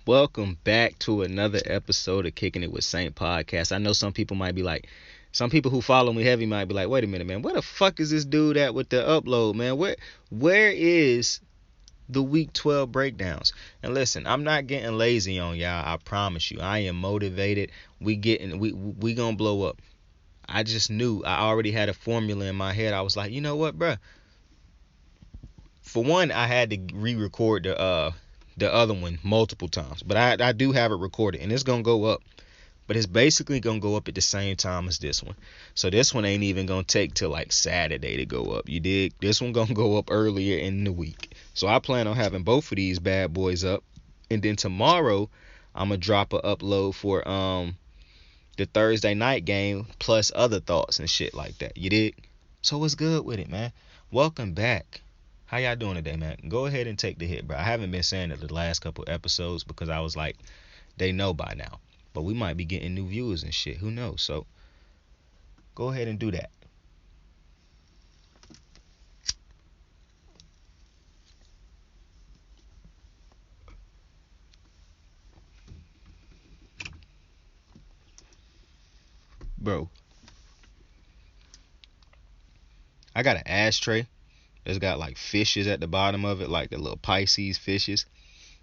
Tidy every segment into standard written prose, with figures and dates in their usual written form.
Welcome back to another episode of Kicking It with Saint podcast. I know some people who follow me heavy might be like, wait a minute, man, where the fuck is this dude at with the upload, man? Where is the week 12 breakdowns? And listen, I'm not getting lazy on y'all. I promise you, I am motivated. We gonna blow up. I just knew I already had a formula in my head. I was like, you know what, bruh? For one, I had to re-record the other one multiple times, but I do have it recorded, and it's gonna go up. But it's basically gonna go up at the same time as this one. So this one ain't even gonna take till like Saturday to go up. You dig? This one gonna go up earlier in the week. So I plan on having both of these bad boys up, and then tomorrow I'm gonna drop a upload for the Thursday night game plus other thoughts and shit like that. You dig? So what's good with it, man? Welcome back. How y'all doing today, man? Go ahead and take the hit, bro. I haven't been saying it the last couple episodes because I was like, they know by now. But we might be getting new viewers and shit. Who knows? So go ahead and do that. Bro, I got an ashtray. It's got like fishes at the bottom of it, like the little Pisces fishes.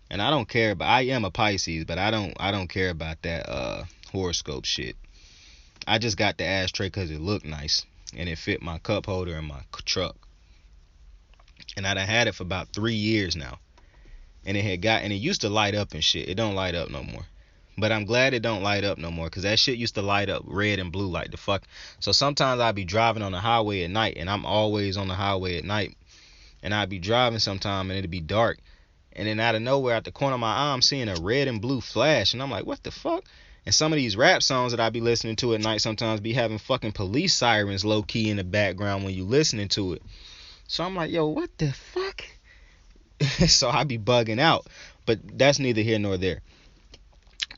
And I don't care about, I am a Pisces, but I don't care about that horoscope shit. I just got the ashtray because it looked nice and it fit my cup holder in my truck. And I done had it for about 3 years now. And it used to light up and shit. It don't light up no more. But I'm glad it don't light up no more, because that shit used to light up red and blue like the fuck. So sometimes I'd be driving on the highway at night, and I'm always on the highway at night. And I'd be driving sometime, and it'd be dark. And then out of nowhere, at the corner of my eye, I'm seeing a red and blue flash. And I'm like, what the fuck? And some of these rap songs that I be listening to at night sometimes be having fucking police sirens low-key in the background when you listening to it. So I'm like, yo, what the fuck? So I be bugging out. But that's neither here nor there.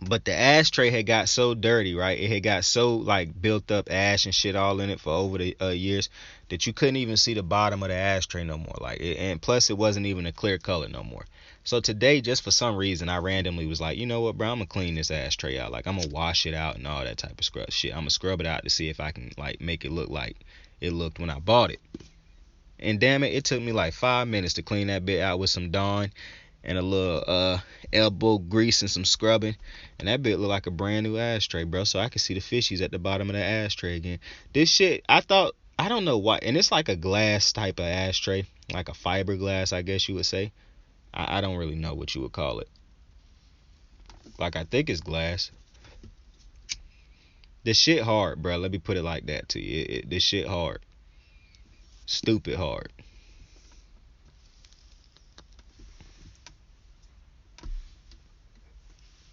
But the ashtray had got so dirty, right? It had got so like built up ash and shit all in it for over the years that you couldn't even see the bottom of the ashtray no more. And plus it wasn't even a clear color no more. So today, just for some reason, I randomly was like, you know what, bro? I'm gonna clean this ashtray out. Like, I'm gonna wash it out and all that type of scrub shit. I'm gonna scrub it out to see if I can like make it look like it looked when I bought it. And damn it, it took me like 5 minutes to clean that bit out with some Dawn and a little elbow grease and some scrubbing, and that bit looked like a brand new ashtray, bro. So I could see the fishies at the bottom of the ashtray again. This shit, I don't know why, and it's like a glass type of ashtray, like a fiberglass, I guess you would say. I don't really know what you would call it. Like, I think it's glass. This shit hard, bro. Let me put it like that to you. This shit hard. Stupid hard.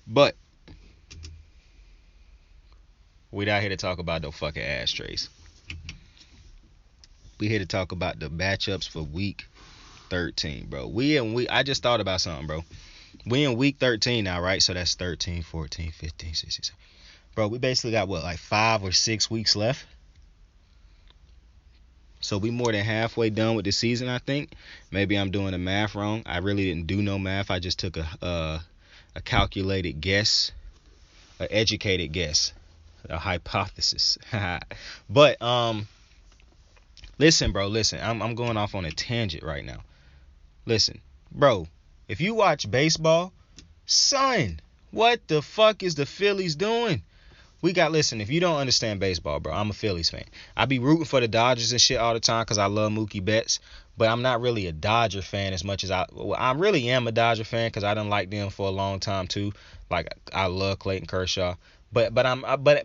But we not here to talk about no fucking ashtrays. We here to talk about the matchups for week 13, bro. I just thought about something, bro. We in week 13 now, right? So that's 13, 14, 15, 16, 17. Bro, we basically got what, like 5 or 6 weeks left? So we more than halfway done with the season, I think. Maybe I'm doing the math wrong. I really didn't do no math. I just took a calculated guess, an educated guess, a hypothesis. But listen, bro, listen. I'm going off on a tangent right now. Listen, bro, if you watch baseball, son, what the fuck is the Phillies doing? Listen, if you don't understand baseball, bro, I'm a Phillies fan. I be rooting for the Dodgers and shit all the time because I love Mookie Betts, but I'm not really a Dodger fan as much as I really am a Dodger fan because I done liked them for a long time too. Like, I love Clayton Kershaw. But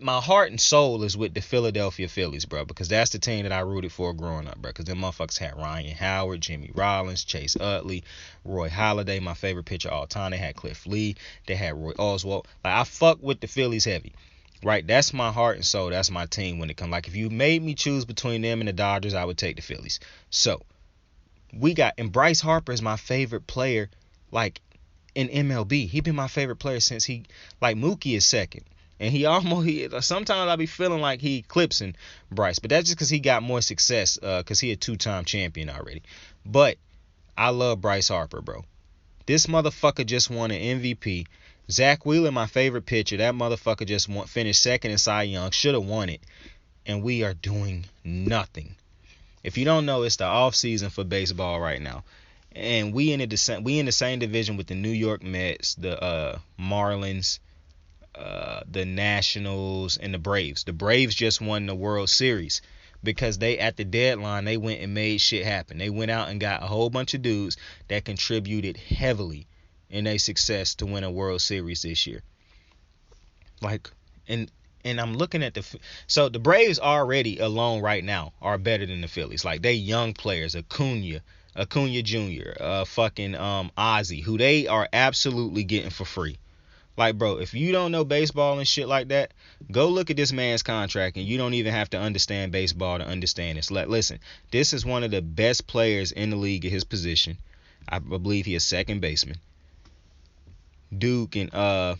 my heart and soul is with the Philadelphia Phillies, bro, because that's the team that I rooted for growing up, bro. Because them motherfuckers had Ryan Howard, Jimmy Rollins, Chase Utley, Roy Halladay, my favorite pitcher all time. They had Cliff Lee, they had Roy Oswalt. Like, I fuck with the Phillies heavy, right? That's my heart and soul. That's my team when it comes. Like, if you made me choose between them and the Dodgers, I would take the Phillies. So and Bryce Harper is my favorite player, like, in MLB. He been my favorite player since Mookie is second. And sometimes I be feeling like he eclipsing Bryce, but that's just because he got more success, because he a 2-time champion already. But I love Bryce Harper, bro. This motherfucker just won an MVP, Zach Wheeler, my favorite pitcher. That motherfucker just finished second in Cy Young. Should have won it. And we are doing nothing. If you don't know, it's the off season for baseball right now. And we in the same division with the New York Mets, the Marlins, the Nationals, and the Braves. The Braves just won the World Series because they, at the deadline, they went and made shit happen. They went out and got a whole bunch of dudes that contributed heavily in their success to win a World Series this year. Like, and I'm looking at so the Braves already alone right now are better than the Phillies. Like, they young players, Acuna Jr., fucking Ozzy, who they are absolutely getting for free. Like, bro, if you don't know baseball and shit like that, go look at this man's contract, and you don't even have to understand baseball to understand this. Listen, this is one of the best players in the league at his position. I believe he is second baseman. Dude can, I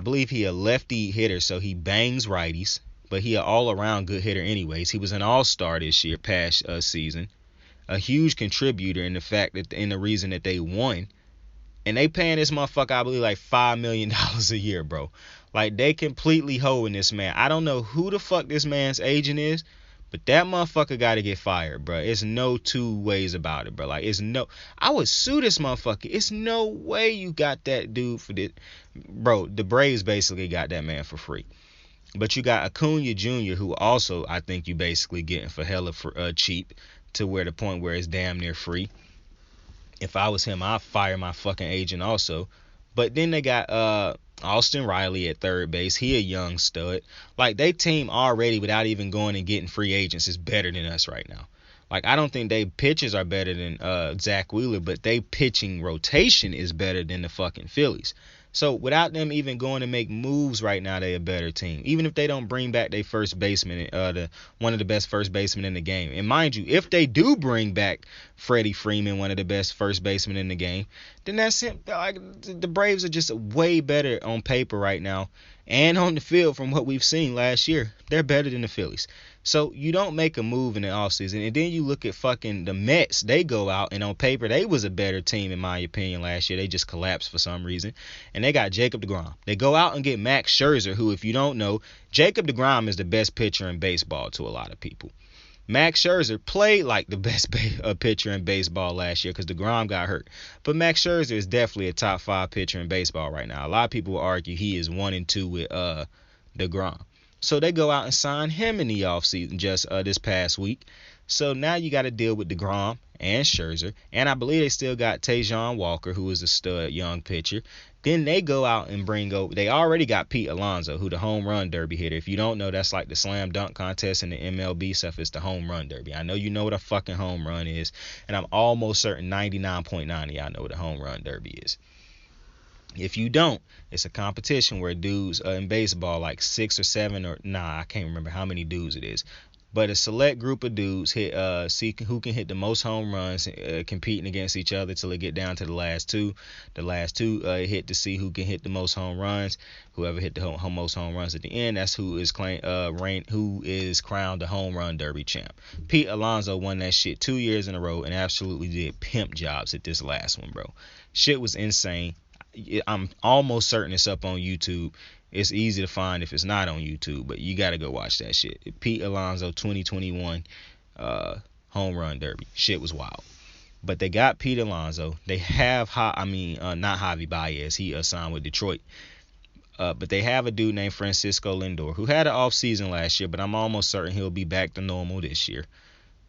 believe he a lefty hitter, so he bangs righties, but he an all-around good hitter anyways. He was an all-star this year, past season. A huge contributor in the fact that, in the reason that they won. And they paying this motherfucker, I believe, like $5 million a year, bro. Like, they completely hoeing this man. I don't know who the fuck this man's agent is, but that motherfucker got to get fired, bro. It's no two ways about it, bro. Like, I would sue this motherfucker. It's no way you got that dude for this. Bro, the Braves basically got that man for free. But you got Acuna Jr., who also I think you basically getting for hella cheap, to where the point where it's damn near free. If I was him, I'd fire my fucking agent also. But then they got Austin Riley at third base. He a young stud. Like, they team already, without even going and getting free agents, is better than us right now. Like, I don't think they pitchers are better than Zach Wheeler, but they pitching rotation is better than the fucking Phillies. So without them even going to make moves right now, they a better team. Even if they don't bring back their first baseman, one of the best first basemen in the game. And mind you, if they do bring back Freddie Freeman, one of the best first basemen in the game, then that's him. Like, the Braves are just way better on paper right now and on the field from what we've seen last year. They're better than the Phillies. So you don't make a move in the offseason. And then you look at fucking the Mets. They go out, and on paper, they was a better team, in my opinion, last year. They just collapsed for some reason. And they got Jacob deGrom. They go out and get Max Scherzer, who, if you don't know, Jacob deGrom is the best pitcher in baseball to a lot of people. Max Scherzer played like the best pitcher in baseball last year because deGrom got hurt. But Max Scherzer is definitely a top 5 pitcher in baseball right now. A lot of people will argue he is 1 and 2 with deGrom. So they go out and sign him in the offseason just this past week. So now you got to deal with deGrom and Scherzer. And I believe they still got Tajon Walker, who is a stud young pitcher. Then they go out and they already got Pete Alonso, who the home run derby hitter. If you don't know, that's like the slam dunk contest in the MLB stuff. It's the home run derby. I know you know what a fucking home run is. And I'm almost certain 99.9 of y'all know what a home run derby is. If you don't, it's a competition where dudes in baseball, like 6 or 7 I can't remember how many dudes it is, but a select group of dudes see who can hit the most home runs, competing against each other till they get down to the last two. The last two hit to see who can hit the most home runs. Whoever hit the most home runs at the end, that's who is crowned the home run derby champ. Pete Alonso won that shit 2 years in a row and absolutely did pimp jobs at this last one, bro. Shit was insane. I'm almost certain it's up on YouTube. It's easy to find if it's not on YouTube, but you got to go watch that shit. Pete Alonso 2021 home run derby. Shit was wild. But they got Pete Alonso. They have not Javi Baez. He signed with Detroit. But they have a dude named Francisco Lindor who had an off season last year, but I'm almost certain he'll be back to normal this year.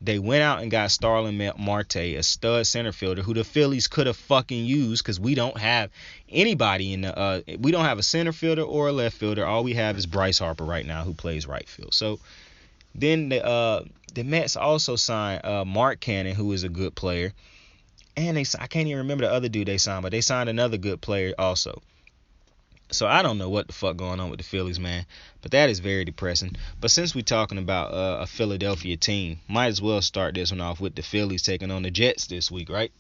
They went out and got Starling Marte, a stud center fielder who the Phillies could have fucking used because we don't have anybody we don't have a center fielder or a left fielder. All we have is Bryce Harper right now, who plays right field. So then the Mets also signed Mark Cannon, who is a good player. And I can't even remember the other dude they signed, but they signed another good player also. So I don't know what the fuck going on with the Phillies, man. But that is very depressing. But since we're talking about a Philadelphia team, might as well start this one off with the Phillies taking on the Jets this week, right?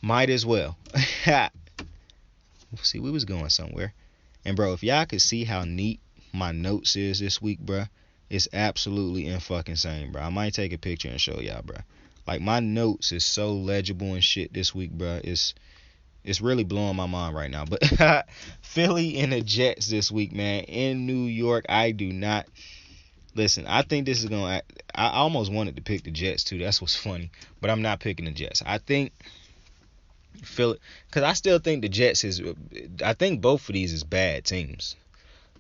Might as well. See, we was going somewhere. And, bro, if y'all could see how neat my notes is this week, bro, it's absolutely insane, bro. I might take a picture and show y'all, bro. Like, my notes is so legible and shit this week, bro. It's really blowing my mind right now. But Philly and the Jets this week, man, in New York. I do not listen. I think this is gonna. I almost wanted to pick the Jets too. That's what's funny. But I'm not picking the Jets. I think Philly, because I still think the Jets is. I think both of these is bad teams.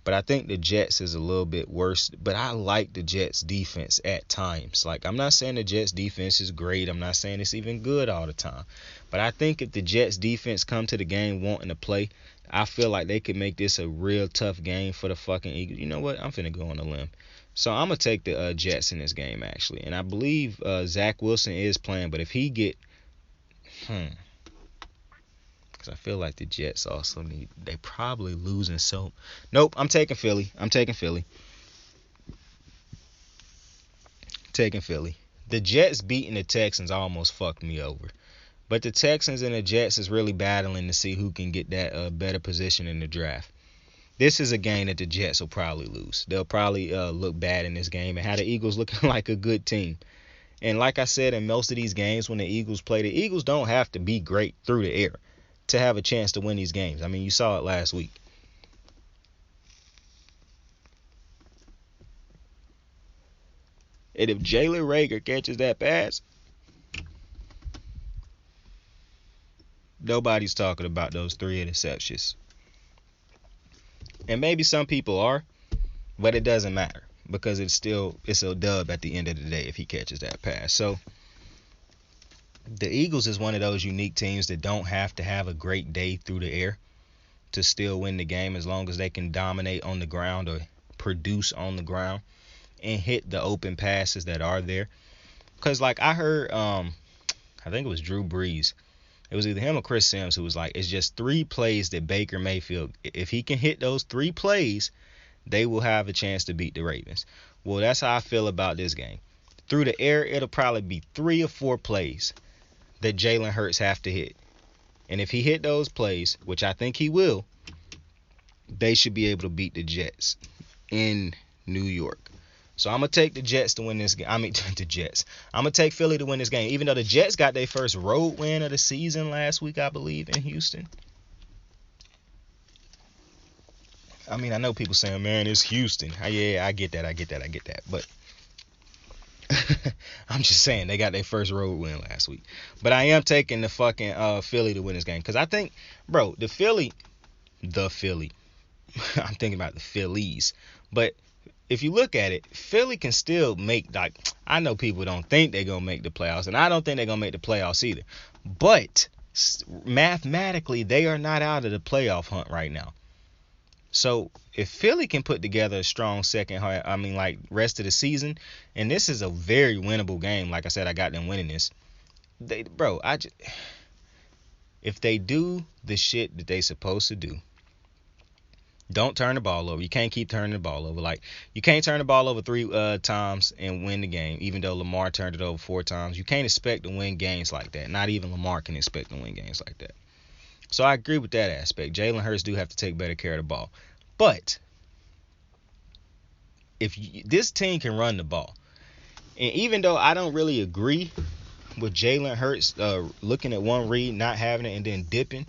But I think the Jets is a little bit worse. But I like the Jets defense at times. Like, I'm not saying the Jets defense is great. I'm not saying it's even good all the time. But I think if the Jets defense come to the game wanting to play, I feel like they could make this a real tough game for the fucking Eagles. You know what? I'm finna go on a limb. So I'm going to take the Jets in this game, actually. And I believe Zach Wilson is playing. But if he get... Because I feel like the Jets also need... They probably losing. So, nope, I'm taking Philly. Taking Philly. The Jets beating the Texans almost fucked me over. But the Texans and the Jets is really battling to see who can get that better position in the draft. This is a game that the Jets will probably lose. They'll probably look bad in this game and have the Eagles looking like a good team. And like I said, in most of these games when the Eagles play, the Eagles don't have to be great through the air to have a chance to win these games. I mean, you saw it last week. And if Jalen Reagor catches that pass, nobody's talking about those 3 interceptions. And maybe some people are, but it doesn't matter because it's a dub at the end of the day if he catches that pass. So the Eagles is one of those unique teams that don't have to have a great day through the air to still win the game as long as they can dominate on the ground or produce on the ground and hit the open passes that are there. Because like I heard, I think it was Drew Brees. It was either him or Chris Sims who was like, it's just 3 plays that Baker Mayfield, if he can hit those 3 plays, they will have a chance to beat the Ravens. Well, that's how I feel about this game. Through the air, it'll probably be 3 or 4 plays that Jalen Hurts have to hit. And if he hit those plays, which I think he will, they should be able to beat the Jets in New York. So I'm going to take the Jets to win this game. The Jets. I'm going to take Philly to win this game. Even though the Jets got their first road win of the season last week, I believe, in Houston. I mean, I know people saying, man, it's Houston. Yeah, I get that. But I'm just saying they got their first road win last week. But I am taking the fucking Philly to win this game. Because I think, bro, the Philly. I'm thinking about the Phillies. But if you look at it, Philly can still make, like, I know people don't think they're going to make the playoffs, and I don't think they're going to make the playoffs either. But mathematically, they are not out of the playoff hunt right now. So if Philly can put together a strong rest of the season, and this is a very winnable game, like I said, I got them winning this. If they do the shit that they supposed to do, don't turn the ball over. You can't keep turning the ball over. Like, you can't turn the ball over 3 times and win the game, even though Lamar turned it over 4 times. You can't expect to win games like that. Not even Lamar can expect to win games like that. So I agree with that aspect. Jalen Hurts do have to take better care of the ball. But if this team can run the ball, and even though I don't really agree with Jalen Hurts looking at one read, not having it, and then dipping,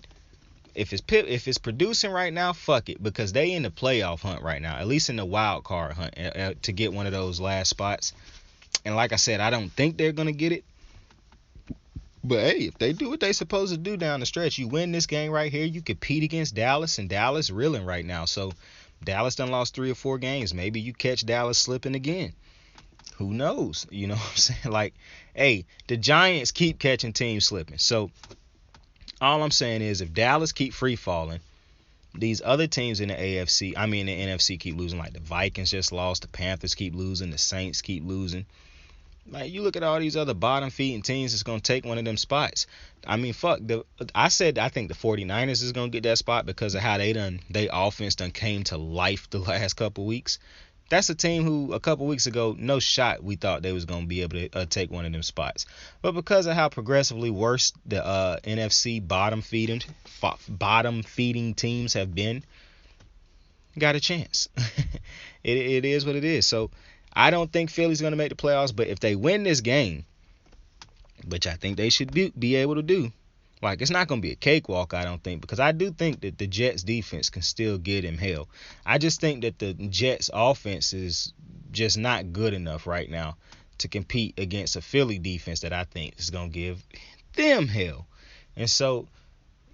if it's producing right now, fuck it, because they in the playoff hunt right now, at least in the wild card hunt to get one of those last spots. And like I said, I don't think they're gonna get it. But hey, if they do what they supposed to do down the stretch, you win this game right here, you compete against Dallas, and Dallas reeling right now. So Dallas done lost 3 or 4 games. Maybe you catch Dallas slipping again. Who knows? You know what I'm saying? Like, hey, the Giants keep catching teams slipping. So all I'm saying is if Dallas keep free falling, these other teams in the NFC keep losing. Like the Vikings just lost, the Panthers keep losing, the Saints keep losing. Like, you look at all these other bottom feeding teams that's going to take one of them spots. I mean, I think the 49ers is going to get that spot because of how they offense done came to life the last couple weeks. That's a team who a couple weeks ago, no shot, we thought they was going to be able to take one of them spots. But because of how progressively worse the NFC bottom feeding teams have been, got a chance. It is what it is. So I don't think Philly's going to make the playoffs, but if they win this game, which I think they should be able to do, Like, it's not going to be a cakewalk, I don't think, because I do think that the Jets defense can still get him hell. I just think that the Jets offense is just not good enough right now to compete against a Philly defense that I think is going to give them hell. And so,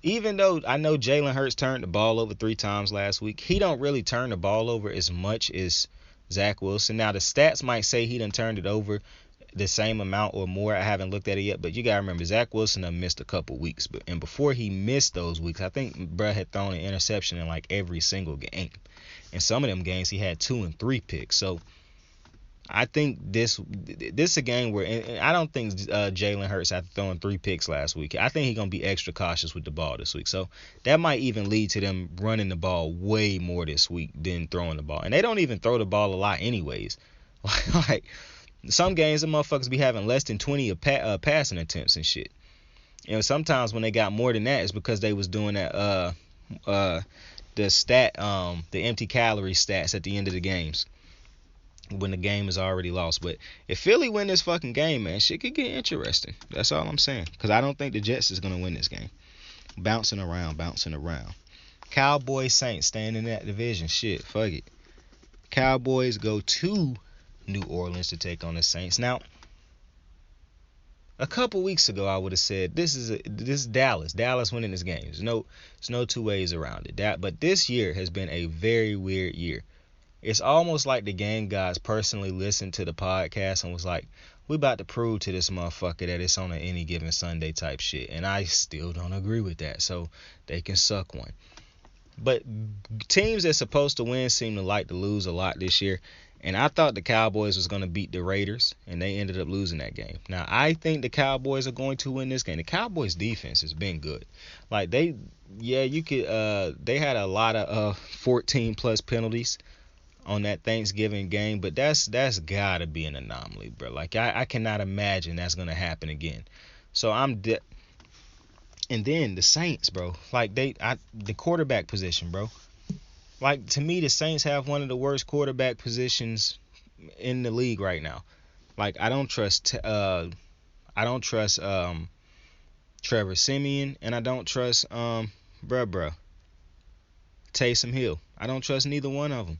even though I know Jalen Hurts turned the ball over 3 times last week, he don't really turn the ball over as much as Zach Wilson. Now, the stats might say he done turned it over the same amount or more. I haven't looked at it yet, but you gotta remember Zach Wilson done missed a couple weeks, and before he missed those weeks, I think bruh had thrown an interception in like every single game. In some of them games, he had 2 and 3 picks. So I think this is a game where, and I don't think Jalen Hurts after throwing 3 picks last week, I think he's gonna be extra cautious with the ball this week. So that might even lead to them running the ball way more this week than throwing the ball. And they don't even throw the ball a lot anyways. Like, some games the motherfuckers be having less than 20 passing attempts and shit. You know, sometimes when they got more than that, it's because they was doing that the empty calorie stats at the end of the games when the game is already lost. But if Philly win this fucking game, man, shit could get interesting. That's all I'm saying. Because I don't think the Jets is gonna win this game. Bouncing around. Cowboys Saints staying in that division. Shit, fuck it. Cowboys go to New Orleans to take on the Saints. Now, a couple weeks ago, I would have said this is Dallas. Dallas winning this game. There's no two ways around it. But this year has been a very weird year. It's almost like the game guys personally listened to the podcast and was like, we about to prove to this motherfucker that it's on an any given Sunday type shit. And I still don't agree with that. So they can suck one. But teams that's supposed to win seem to like to lose a lot this year. And I thought the Cowboys was going to beat the Raiders, and they ended up losing that game. Now, I think the Cowboys are going to win this game. The Cowboys' defense has been good. Like, they had a lot of 14-plus penalties on that Thanksgiving game, but that's got to be an anomaly, bro. Like, I cannot imagine that's going to happen again. So, and then the Saints, bro. Like, the quarterback position, bro. Like, to me, the Saints have one of the worst quarterback positions in the league right now. Like, I don't trust Trevor Siemian, and I don't trust Taysom Hill. I don't trust neither one of them.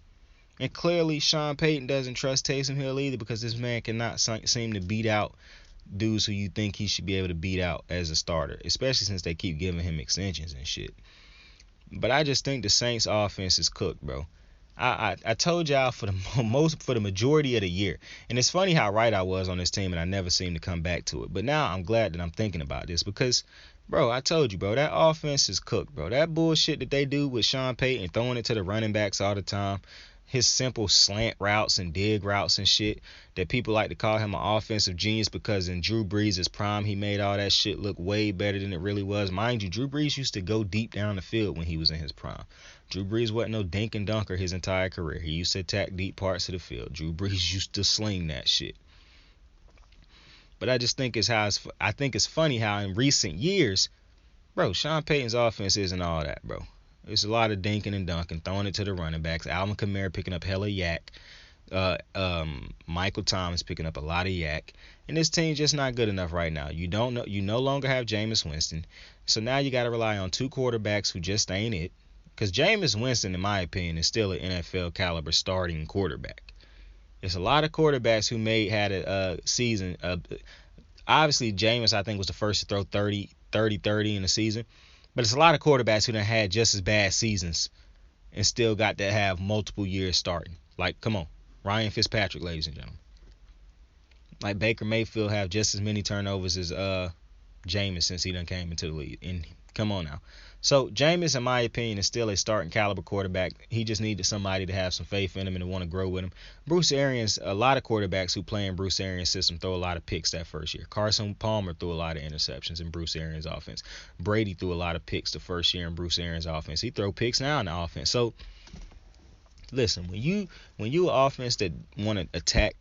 And clearly, Sean Payton doesn't trust Taysom Hill either, because this man cannot seem to beat out dudes who you think he should be able to beat out as a starter, especially since they keep giving him extensions and shit. But I just think the Saints offense is cooked, bro. I told y'all for the majority of the year. And it's funny how right I was on this team and I never seem to come back to it. But now I'm glad that I'm thinking about this because, bro, I told you, bro, that offense is cooked, bro. That bullshit that they do with Sean Payton throwing it to the running backs all the time, his simple slant routes and dig routes and shit that people like to call him an offensive genius because in Drew Brees' prime, he made all that shit look way better than it really was. Mind you, Drew Brees used to go deep down the field when he was in his prime. Drew Brees wasn't no dink and dunker his entire career. He used to attack deep parts of the field. Drew Brees used to sling that shit. But I just think I think it's funny how in recent years, bro, Sean Payton's offense isn't all that, bro. It's a lot of dinking and dunking, throwing it to the running backs. Alvin Kamara picking up hella yak. Michael Thomas picking up a lot of yak. And this team's just not good enough right now. You no longer have Jameis Winston. So now you got to rely on 2 quarterbacks who just ain't it. Because Jameis Winston, in my opinion, is still an NFL caliber starting quarterback. There's a lot of quarterbacks who had a season. Obviously, Jameis, I think, was the first to throw 30 in the season. But it's a lot of quarterbacks who done had just as bad seasons and still got to have multiple years starting. Like, come on. Ryan Fitzpatrick, ladies and gentlemen. Like, Baker Mayfield have just as many turnovers as Jameis since he done came into the league. And come on now. So, Jameis, in my opinion, is still a starting caliber quarterback. He just needed somebody to have some faith in him and to want to grow with him. Bruce Arians, a lot of quarterbacks who play in Bruce Arians' system throw a lot of picks that first year. Carson Palmer threw a lot of interceptions in Bruce Arians' offense. Brady threw a lot of picks the first year in Bruce Arians' offense. He throw picks now in the offense. So, listen, when you an offense that want to attack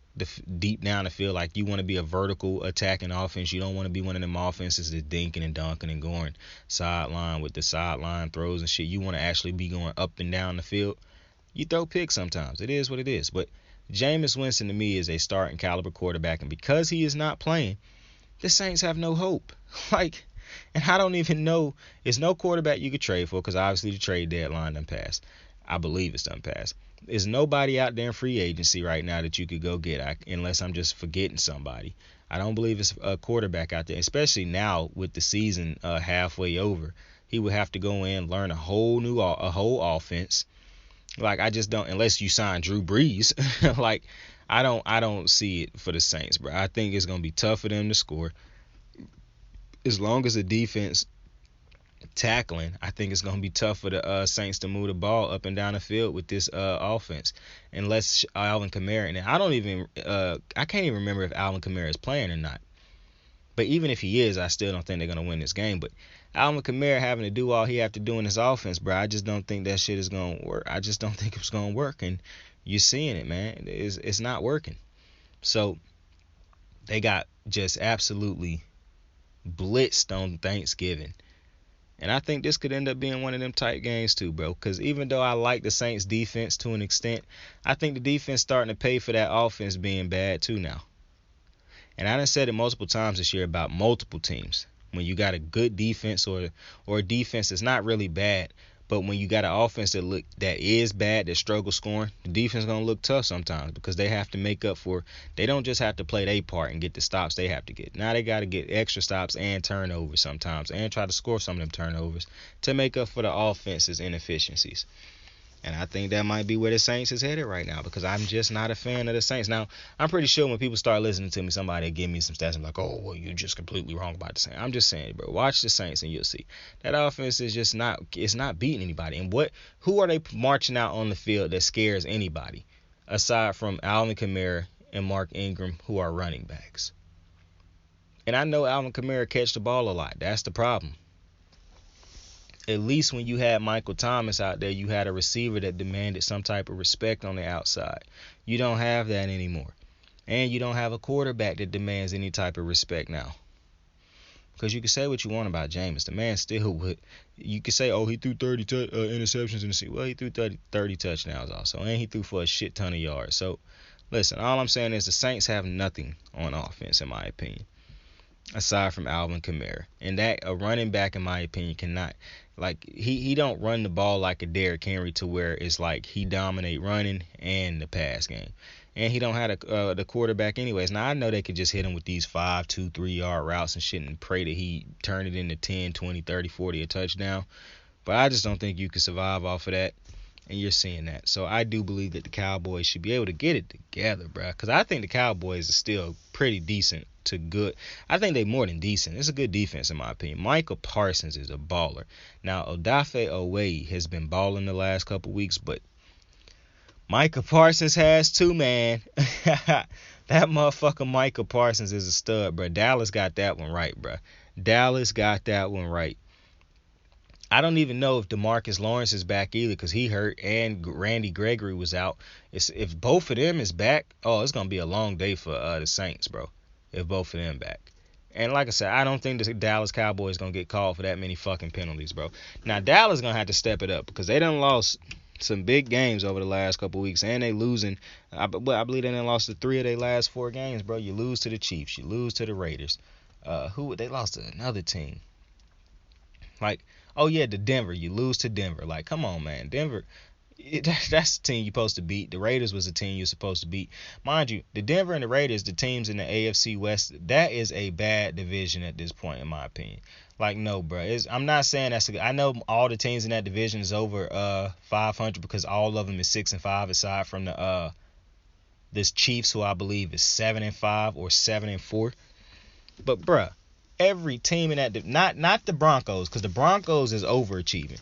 deep down the field, like you want to be a vertical attacking offense, you don't want to be one of them offenses that's dinking and dunking and going sideline with the sideline throws and shit. You want to actually be going up and down the field. You throw picks sometimes. It is what it is. But Jameis Winston to me is a starting caliber quarterback, and because he is not playing, the Saints have no hope. Like, And I don't even know. There's no quarterback you could trade for because obviously the trade deadline done passed. I believe it's done passed. There's nobody out there in free agency right now that you could go get, unless I'm just forgetting somebody. I don't believe it's a quarterback out there, especially now with the season halfway over. He would have to go in, learn a whole offense. Like, I just don't, unless you sign Drew Brees. Like, I don't see it for the Saints, bro. I think it's gonna be tough for them to score. As long as the defense tackling, I think it's gonna be tough for the Saints to move the ball up and down the field with this offense, unless Alvin Kamara. And I can't even remember if Alvin Kamara is playing or not. But even if he is, I still don't think they're gonna win this game. But Alvin Kamara having to do all he have to do in his offense, bro, I just don't think that shit is gonna work. I just don't think it's gonna work, and you're seeing it, man. It's not working. So they got just absolutely blitzed on Thanksgiving. And I think this could end up being one of them tight games too, bro. Because even though I like the Saints defense to an extent, I think the defense starting to pay for that offense being bad too now. And I done said it multiple times this year about multiple teams. When you got a good defense or a defense that's not really bad, but when you got an offense that is bad, that struggles scoring, the defense is going to look tough sometimes because they have to make up for, they don't just have to play their part and get the stops they have to get. Now they got to get extra stops and turnovers sometimes and try to score some of them turnovers to make up for the offense's inefficiencies. And I think that might be where the Saints is headed right now because I'm just not a fan of the Saints. Now, I'm pretty sure when people start listening to me, somebody will give me some stats and be like, oh, well, you're just completely wrong about the Saints. I'm just saying, bro, watch the Saints and you'll see. That offense is just it's not beating anybody. And who are they marching out on the field that scares anybody aside from Alvin Kamara and Mark Ingram, who are running backs? And I know Alvin Kamara catch the ball a lot. That's the problem. At least when you had Michael Thomas out there, you had a receiver that demanded some type of respect on the outside. You don't have that anymore. And you don't have a quarterback that demands any type of respect now. Because you can say what you want about Jameis. The man still would. You can say, oh, he threw 30 interceptions in the season. Well, he threw 30 touchdowns also. And he threw for a shit ton of yards. So, listen, all I'm saying is the Saints have nothing on offense, in my opinion, aside from Alvin Kamara. And that a running back, in my opinion, cannot. Like, he don't run the ball like a Derrick Henry to where it's like he dominate running and the pass game. And he don't have the quarterback anyways. Now, I know they could just hit him with these 5, 2, 3 yard routes and shit and pray that he turn it into 10, 20, 30, 40 a touchdown. But I just don't think you can survive off of that. And you're seeing that. So I do believe that the Cowboys should be able to get it together, bro. Because I think the Cowboys are still pretty decent to good. I think they're more than decent. It's a good defense, in my opinion. Michael Parsons is a baller. Now, Odafe Oweh has been balling the last couple weeks, but Michael Parsons has too, man. That motherfucker Michael Parsons is a stud, bro. Dallas got that one right, bro. Dallas got that one right. I don't even know if DeMarcus Lawrence is back either because he hurt and Randy Gregory was out. If both of them is back, it's going to be a long day for the Saints, bro, if both of them back. And like I said, I don't think the Dallas Cowboys going to get called for that many fucking penalties, bro. Now, Dallas going to have to step it up because they done lost some big games over the last couple weeks, and they losing. I believe they done lost the 3 of their last 4 games, bro. You lose to the Chiefs. You lose to the Raiders. They lost to another team. Like, oh, yeah, the Denver. You lose to Denver. Like, come on, man. Denver, that's the team you're supposed to beat. The Raiders was the team you're supposed to beat. Mind you, the Denver and the Raiders, the teams in the AFC West, that is a bad division at this point, in my opinion. Like, no, bro. I'm not saying that's I know all the teams in that division is over 500 because all of them is 6-5 aside from this Chiefs, who I believe is 7-5 or 7-4. But, bruh, every team in that not the Broncos, because the Broncos is overachieving,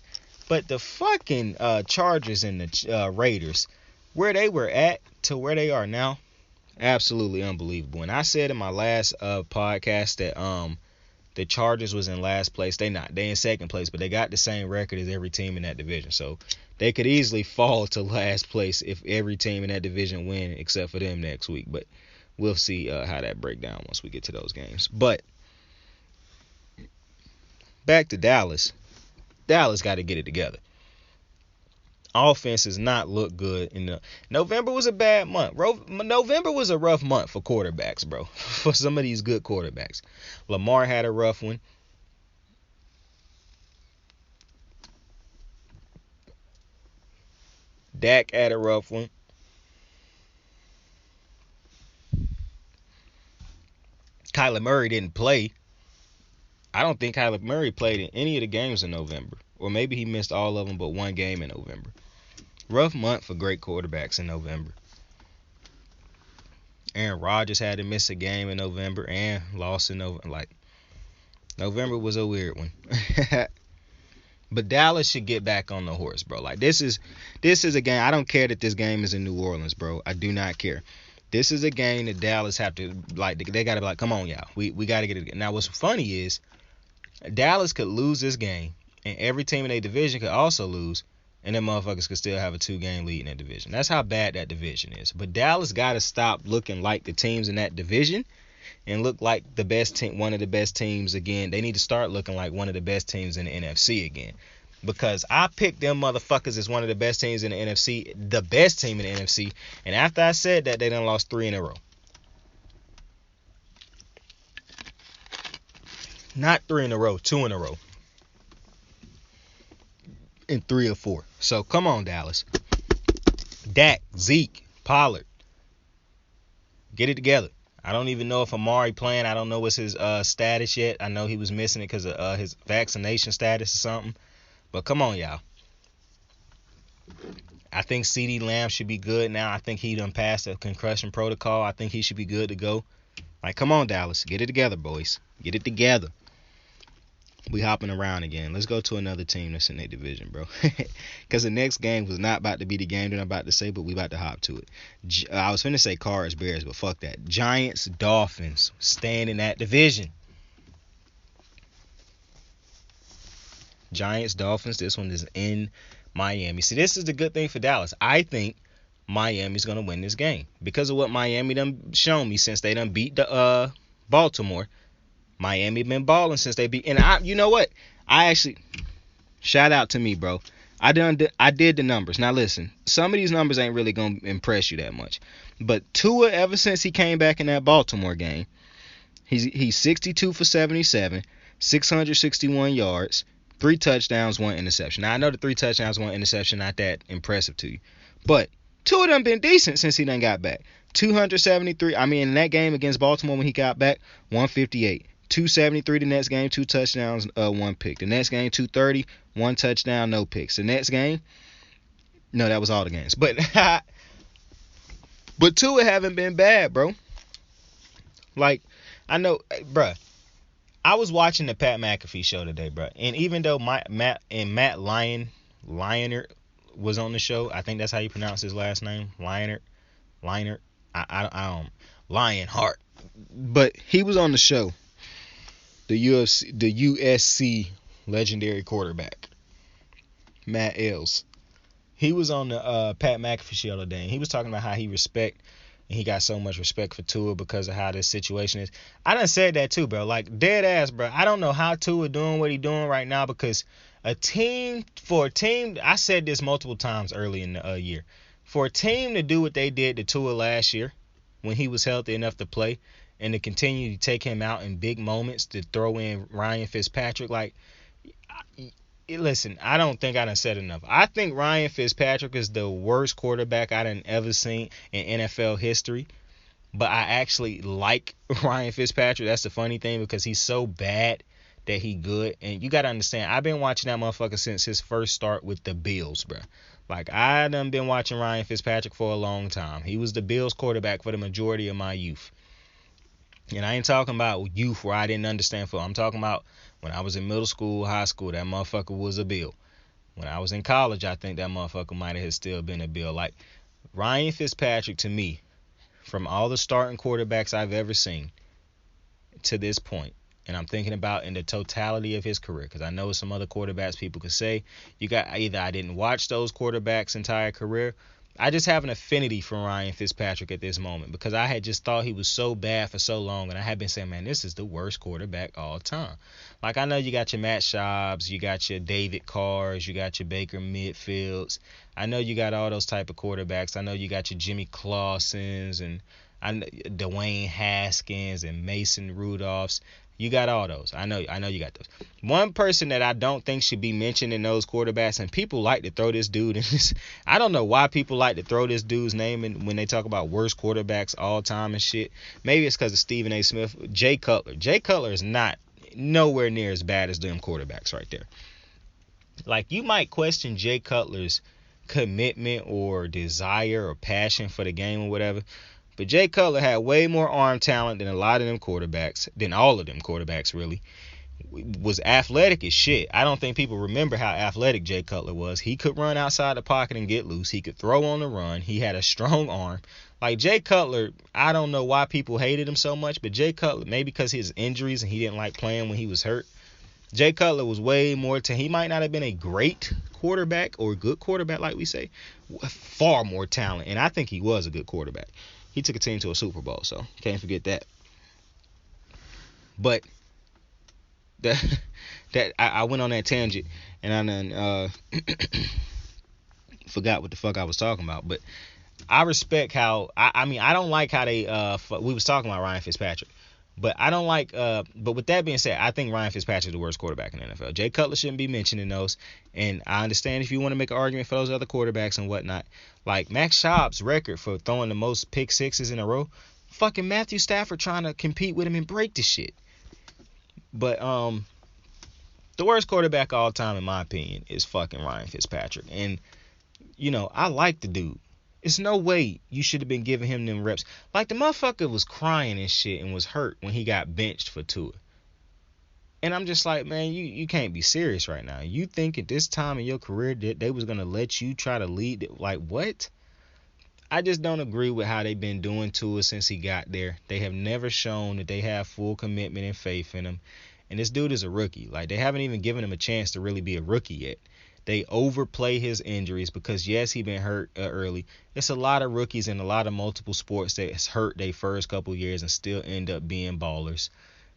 but the fucking Chargers and the Raiders, where they were at to where they are now, absolutely unbelievable. And I said in my last podcast that the Chargers was in last place. They in second place, but they got the same record as every team in that division, so they could easily fall to last place if every team in that division win except for them next week. But we'll see how that break down once we get to those games. But back to Dallas. Dallas got to get it together. Offense does not look good. November was a bad month. November was a rough month for quarterbacks, bro. For some of these good quarterbacks. Lamar had a rough one. Dak had a rough one. Kyler Murray didn't play. I don't think Kyler Murray played in any of the games in November. Or maybe he missed all of them but one game in November. Rough month for great quarterbacks in November. Aaron Rodgers had to miss a game in November and lost in November. Like, November was a weird one. But Dallas should get back on the horse, bro. Like, this is a game. I don't care that this game is in New Orleans, bro. I do not care. This is a game that Dallas have to, like, they got to be like, come on, y'all. We got to get it. Now, what's funny is Dallas could lose this game, and every team in their division could also lose, and them motherfuckers could still have a 2-game lead in that division. That's how bad that division is. But Dallas got to stop looking like the teams in that division and look like the best team, one of the best teams again. They need to start looking like one of the best teams in the NFC again. Because I picked them motherfuckers as one of the best teams in the NFC, the best team in the NFC, and after I said that, they done lost 3 in a row. Not 3 in a row, 2 in a row. And 3 or 4. So come on, Dallas. Dak, Zeke, Pollard. Get it together. I don't even know if Amari playing. I don't know what's his status yet. I know he was missing it because of his vaccination status or something. But come on, y'all. I think CeeDee Lamb should be good now. I think he done passed the concussion protocol. I think he should be good to go. Like, come on, Dallas. Get it together, boys. Get it together. We hopping around again. Let's go to another team that's in their division, bro. Because the next game was not about to be the game that I'm about to say, but we about to hop to it. I was finna say Cards, Bears, but fuck that. Giants, Dolphins, staying in that division. Giants, Dolphins, this one is in Miami. See, this is the good thing for Dallas. I think Miami's going to win this game. Because of what Miami done shown me since they done beat the Baltimore. Miami been balling since they beat. And you know what? I actually, shout out to me, bro. I did the numbers. Now listen, some of these numbers ain't really going to impress you that much. But Tua, ever since he came back in that Baltimore game, he's 62 for 77, 661 yards. 3 touchdowns, 1 interception. Now, I know the 3 touchdowns, 1 interception not that impressive to you. But Tua done been decent since he done got back. 273. I mean, in that game against Baltimore when he got back, 158. 273 the next game, 2 touchdowns, 1 pick. The next game, 230, 1 touchdown, no picks. The next game, no, that was all the games. But Tua haven't been bad, bro. Like, I know, bruh. I was watching the Pat McAfee show today, bro, and even though Matt Leinart was on the show, I think that's how you pronounce his last name, Leinart, I don't, Lionheart, but he was on the show, the USC legendary quarterback, Matt Ells. He was on the Pat McAfee show today, and he was talking about how he got so much respect for Tua because of how this situation is. I done said that too, bro. Like, dead ass, bro. I don't know how Tua doing what he doing right now because I said this multiple times early in the year. For a team to do what they did to Tua last year when he was healthy enough to play and to continue to take him out in big moments to throw in Ryan Fitzpatrick, like, listen, I don't think I done said enough. I think Ryan Fitzpatrick is the worst quarterback I done ever seen in NFL history. But I actually like Ryan Fitzpatrick. That's the funny thing because he's so bad that he good. And you got to understand, I've been watching that motherfucker since his first start with the Bills, bro. Like, I done been watching Ryan Fitzpatrick for a long time. He was the Bills quarterback for the majority of my youth. And I ain't talking about youth where I didn't understand football. I'm talking about when I was in middle school, high school, that motherfucker was a Bill. When I was in college, I think that motherfucker might have still been a Bill. Like, Ryan Fitzpatrick, to me, from all the starting quarterbacks I've ever seen to this point, and I'm thinking about in the totality of his career, because I know some other quarterbacks people could say, either I didn't watch those quarterbacks' entire career. I just have an affinity for Ryan Fitzpatrick at this moment because I had just thought he was so bad for so long, and I had been saying, man, this is the worst quarterback all time. Like, I know you got your Matt Schaubs, you got your David Carrs, you got your Baker Mayfields. I know you got all those type of quarterbacks. I know you got your Jimmy Clausens and Dwayne Haskins and Mason Rudolphs. You got all those. I know you got those. One person that I don't think should be mentioned in those quarterbacks, and people like to throw this dude in this. I don't know why people like to throw this dude's name in when they talk about worst quarterbacks all time and shit. Maybe it's because of Stephen A. Smith. Jay Cutler. Jay Cutler is not nowhere near as bad as them quarterbacks right there. Like, you might question Jay Cutler's commitment or desire or passion for the game or whatever, but Jay Cutler had way more arm talent than a lot of them quarterbacks, than all of them quarterbacks really. Was athletic as shit. I don't think people remember how athletic Jay Cutler was. He could run outside the pocket and get loose. He could throw on the run. He had a strong arm. Like, Jay Cutler, I don't know why people hated him so much, but Jay Cutler, maybe because his injuries and he didn't like playing when he was hurt. Jay Cutler was way more he might not have been a great quarterback or a good quarterback like we say, far more talent, and I think he was a good quarterback. He took a team to a Super Bowl, so can't forget that. But I went on that tangent, and I then forgot what the fuck I was talking about. But I respect how I mean, I don't like how they we was talking about Ryan Fitzpatrick, but I don't like but with that being said, I think Ryan Fitzpatrick is the worst quarterback in the NFL. Jay Cutler shouldn't be mentioned in those, and I understand if you want to make an argument for those other quarterbacks and whatnot. Like Max Schaub's record for throwing the most pick sixes in a row, fucking Matthew Stafford trying to compete with him and break the shit. But the worst quarterback of all time, in my opinion, is fucking Ryan Fitzpatrick. And, you know, I like the dude. It's no way you should have been giving him them reps. Like, the motherfucker was crying and shit and was hurt when he got benched for Tua. And I'm just like, man, you can't be serious right now. You think at this time in your career that they was going to let you try to lead? Like, what? I just don't agree with how they've been doing Tua since he got there. They have never shown that they have full commitment and faith in him. And this dude is a rookie. Like, they haven't even given him a chance to really be a rookie yet. They overplay his injuries because, yes, he been hurt early. It's a lot of rookies in a lot of multiple sports that's hurt their first couple years and still end up being ballers.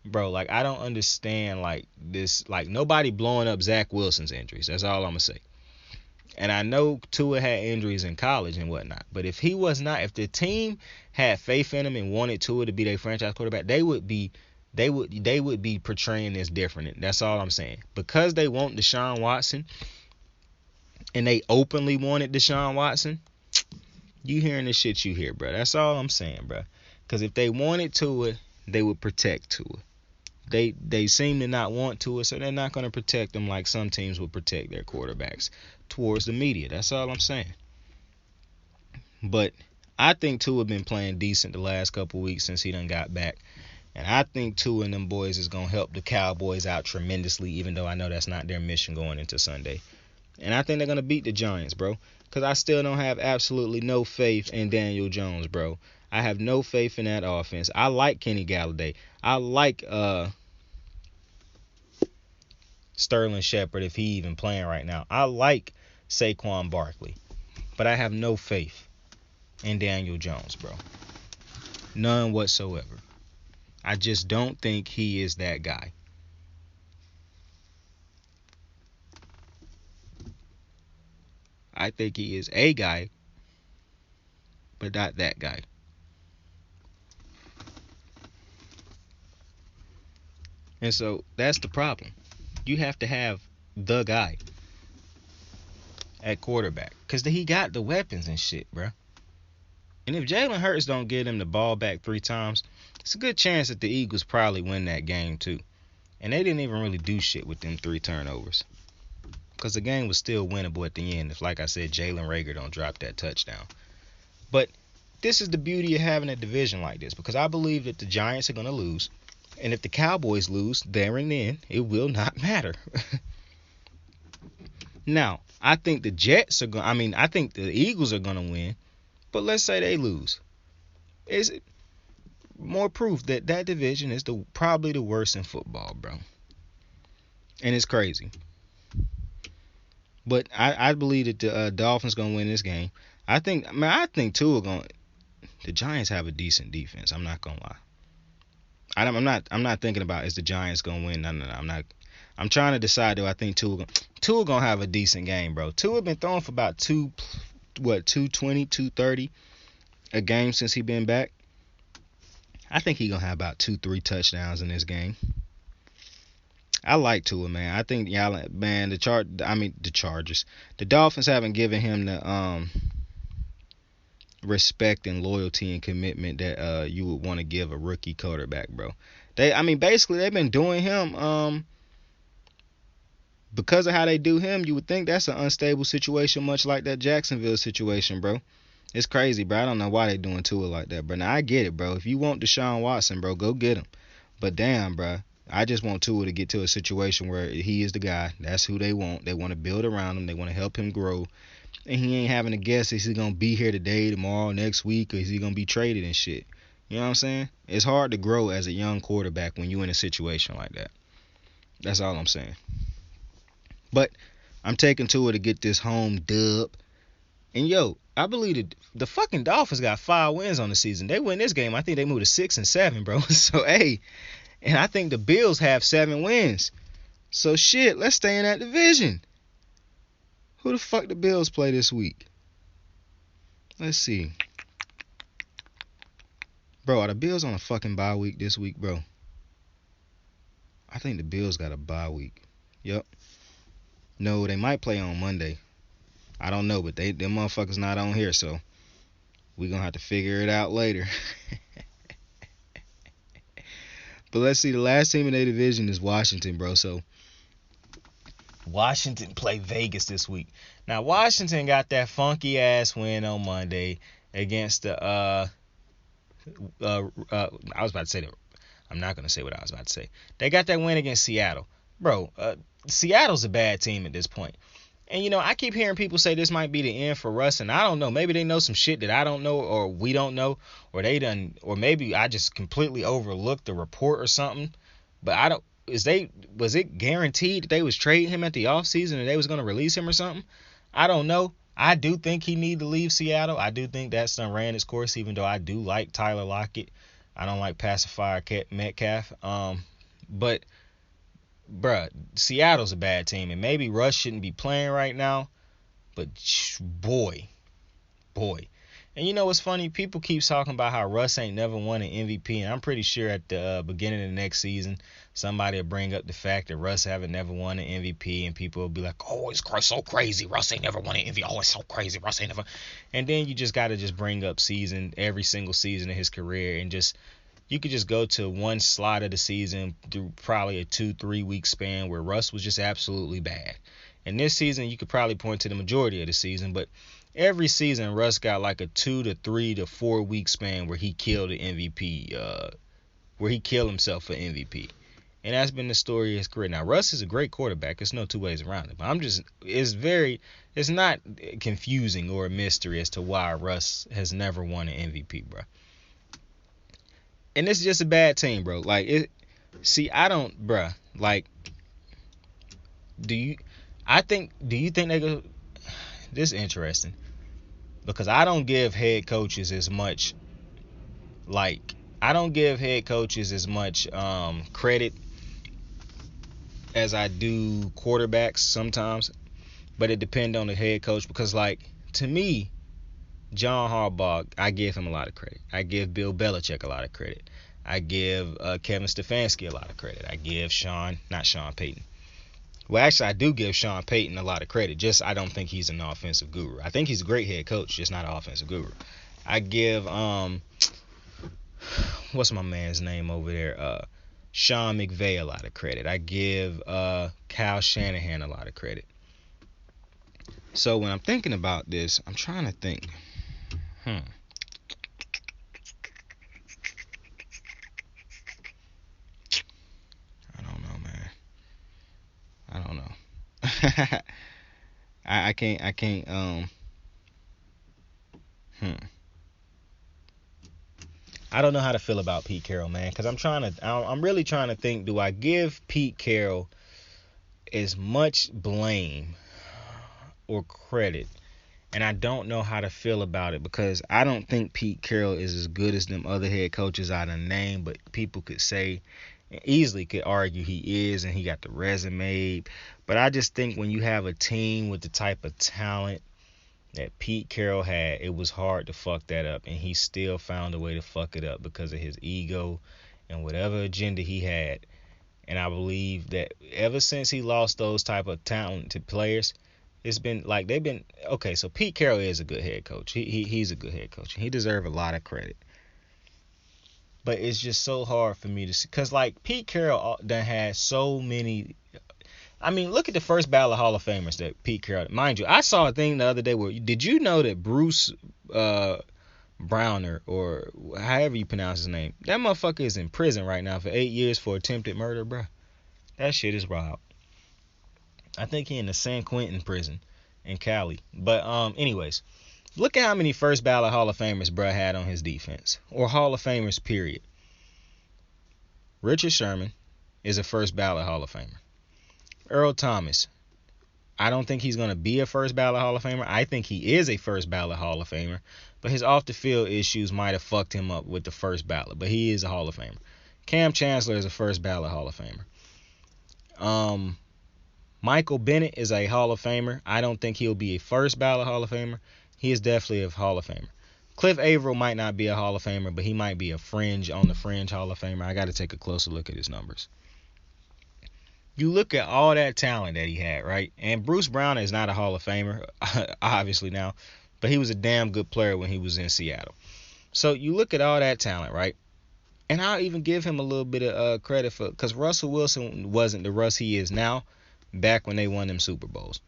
Bro, like, I don't understand, like, this. Like, nobody blowing up Zach Wilson's injuries. That's all I'm going to say. And I know Tua had injuries in college and whatnot. But if the team had faith in him and wanted Tua to be their franchise quarterback, they would be portraying this different. That's all I'm saying. Because they want Deshaun Watson, and they openly wanted Deshaun Watson, you hearing the shit you hear, bro. That's all I'm saying, bro. Because if they wanted Tua, they would protect Tua. They seem to not want Tua, so they're not going to protect them like some teams would protect their quarterbacks towards the media. That's all I'm saying. But I think Tua been playing decent the last couple weeks since he done got back. And I think Tua and them boys is going to help the Cowboys out tremendously, even though I know that's not their mission going into Sunday. And I think they're going to beat the Giants, bro. Because I still don't have absolutely no faith in Daniel Jones, bro. I have no faith in that offense. I like Kenny Galladay. I like Sterling Shepard, if he even playing right now. I like Saquon Barkley. But I have no faith in Daniel Jones, bro. None whatsoever. I just don't think he is that guy. I think he is a guy, but not that guy. And so that's the problem. You have to have the guy at quarterback, because he got the weapons and shit, bro. And if Jalen Hurts don't get him the ball back 3 times, it's a good chance that the Eagles probably win that game too. And they didn't even really do shit with them 3 turnovers, because the game was still winnable at the end if, like I said, Jalen Reagor don't drop that touchdown. But this is the beauty of having a division like this, because I believe that the Giants are going to lose. And if the Cowboys lose, there and then, it will not matter. Now, I think the Jets are going. I think the Eagles are going to win. But let's say they lose. Is it more proof that that division is probably the worst in football, bro? And it's crazy. But I believe that the Dolphins going to win this game. I think Tua going. The Giants have a decent defense. I'm not going to lie. I'm not thinking about is the Giants gonna win. No. I'm not. I'm trying to decide, do I think Tua gonna have a decent game, bro? Tua been throwing for about 220, 230 a game since he been back. I think he gonna have about 2-3 touchdowns in this game. I like Tua, man. I think y'all, man, the Chargers, the Dolphins haven't given him the respect and loyalty and commitment that you would want to give a rookie quarterback, bro. Basically they've been doing him because of how they do him. You would think that's an unstable situation, much like that Jacksonville situation, bro. It's crazy, bro. I don't know why they doing Tua like that, bro. Now I get it, bro. If you want Deshaun Watson, bro, go get him. But damn, bro, I just want Tua to get to a situation where he is the guy. That's who they want. They want to build around him. They want to help him grow. And he ain't having to guess, is he going to be here today, tomorrow, next week, or is he going to be traded and shit. You know what I'm saying? It's hard to grow as a young quarterback when you're in a situation like that. That's all I'm saying. But I'm taking Tua to get this home dub. And yo, I believe the fucking Dolphins got 5 wins on the season. They win this game, I think they moved to 6-7, bro. So hey, and I think the Bills have 7 wins. So shit, let's stay in that division. Who the fuck the Bills play this week? Let's see. Bro, are the Bills on a fucking bye week this week, bro? I think the Bills got a bye week. Yup. No, they might play on Monday. I don't know, but them motherfuckers not on here, so we gonna have to figure it out later. But let's see, the last team in their division is Washington, bro. So Washington play Vegas this week. Now Washington got that funky ass win on Monday against the I was about to say that. I'm not gonna say what I was about to say. They got that win against Seattle, bro. Seattle's a bad team at this point. And, you know, I keep hearing people say this might be the end for Russ, and I don't know. Maybe they know some shit that I don't know, or we don't know, or maybe I just completely overlooked the report or something. But was it guaranteed that they was trading him at the offseason and they was going to release him or something? I don't know. I do think he need to leave Seattle. I do think that's done ran its course, even though I do like Tyler Lockett. I don't like Pacifier Metcalf. But bruh, Seattle's a bad team, and maybe Russ shouldn't be playing right now, but boy. And you know what's funny? People keep talking about how Russ ain't never won an MVP, and I'm pretty sure at the beginning of the next season, somebody will bring up the fact that Russ haven't never won an MVP, and people will be like, oh, it's so crazy. Russ ain't never won an MVP. Oh, it's so crazy. Russ ain't never. And then you just got to just bring up every single season of his career, and just you could just go to one slot of the season through probably a 2-3 week span where Russ was just absolutely bad. And this season, you could probably point to the majority of the season, but every season, Russ got like a 2 to 3 to 4 week span where he killed the MVP, where he killed himself for MVP. And that's been the story of his career. Now, Russ is a great quarterback. There's no two ways around it. But it's not confusing or a mystery as to why Russ has never won an MVP, bro. And this is just a bad team, bro. Like, do you think they go? This is interesting because I don't give head coaches as much credit as I do quarterbacks sometimes, but it depends on the head coach because, like, to me, John Harbaugh, I give him a lot of credit. I give Bill Belichick a lot of credit. I give Kevin Stefanski a lot of credit. I give not Sean Payton. Well, actually, I do give Sean Payton a lot of credit. Just I don't think he's an offensive guru. I think he's a great head coach, just not an offensive guru. I give what's my man's name over there? Sean McVay a lot of credit. I give Kyle Shanahan a lot of credit. So when I'm thinking about this, I'm trying to think. I don't know, man. I don't know. I can't I don't know how to feel about Pete Carroll, man, because I'm really trying to think, do I give Pete Carroll as much blame or credit? And I don't know how to feel about it because I don't think Pete Carroll is as good as them other head coaches I done named, but people could say, easily could argue he is, and he got the resume. But I just think when you have a team with the type of talent that Pete Carroll had, it was hard to fuck that up, and he still found a way to fuck it up because of his ego and whatever agenda he had. And I believe that ever since he lost those type of talented players, it's been like they've been okay. So Pete Carroll is a good head coach. He's a good head coach. He deserves a lot of credit. But it's just so hard for me to see, cause like Pete Carroll done had so many. I mean, look at the first ballot Hall of Famers that Pete Carroll. Mind you, I saw a thing the other day where did you know that Bruce Browner, or however you pronounce his name, that motherfucker is in prison right now for 8 years for attempted murder, bro. That shit is wild. I think he in the San Quentin prison in Cali. But anyways, look at how many first ballot Hall of Famers bro had on his defense, or Hall of Famers period. Richard Sherman is a first ballot Hall of Famer. Earl Thomas, I don't think he's going to be a first ballot Hall of Famer. I think he is a first ballot Hall of Famer, but his off the field issues might have fucked him up with the first ballot, but he is a Hall of Famer. Cam Chancellor is a first ballot Hall of Famer. Michael Bennett is a Hall of Famer. I don't think he'll be a first ballot Hall of Famer. He is definitely a Hall of Famer. Cliff Averill might not be a Hall of Famer, but he might be a on the fringe Hall of Famer. I got to take a closer look at his numbers. You look at all that talent that he had, right? And Bruce Brown is not a Hall of Famer, obviously now, but he was a damn good player when he was in Seattle. So you look at all that talent, right? And I'll even give him a little bit of credit for, because Russell Wilson wasn't the Russ he is now back when they won them Super Bowls.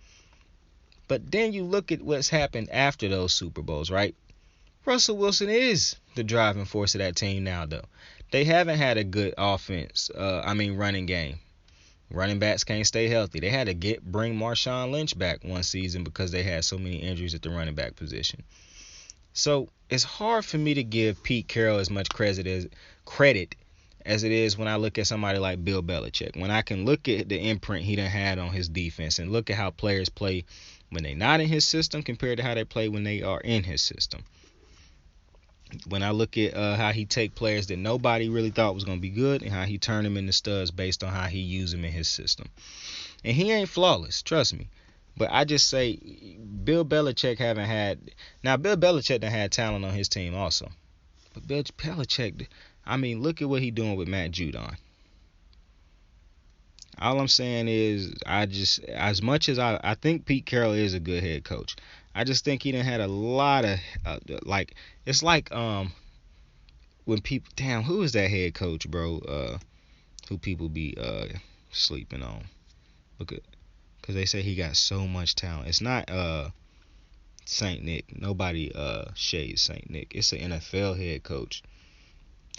But then you look at what's happened after those Super Bowls, right? Russell Wilson is the driving force of that team now, though. They haven't had a good running game. Running backs can't stay healthy. They had to bring Marshawn Lynch back one season because they had so many injuries at the running back position. So it's hard for me to give Pete Carroll as much credit as it is when I look at somebody like Bill Belichick. When I can look at the imprint he done had on his defense and look at how players play when they're not in his system compared to how they play when they are in his system. When I look at how he take players that nobody really thought was going to be good and how he turn them into studs based on how he use them in his system. And he ain't flawless, trust me. But I just say Bill Belichick Bill Belichick done had talent on his team also. But Bill Belichick, look at what he doing with Matt Judon. All I'm saying is as much as I think Pete Carroll is a good head coach, I just think he done had a lot of it's like when people, damn, who is that head coach, bro? Who people be sleeping on? Look at, because they say he got so much talent. It's not Saint Nick. Nobody shades Saint Nick. It's an NFL head coach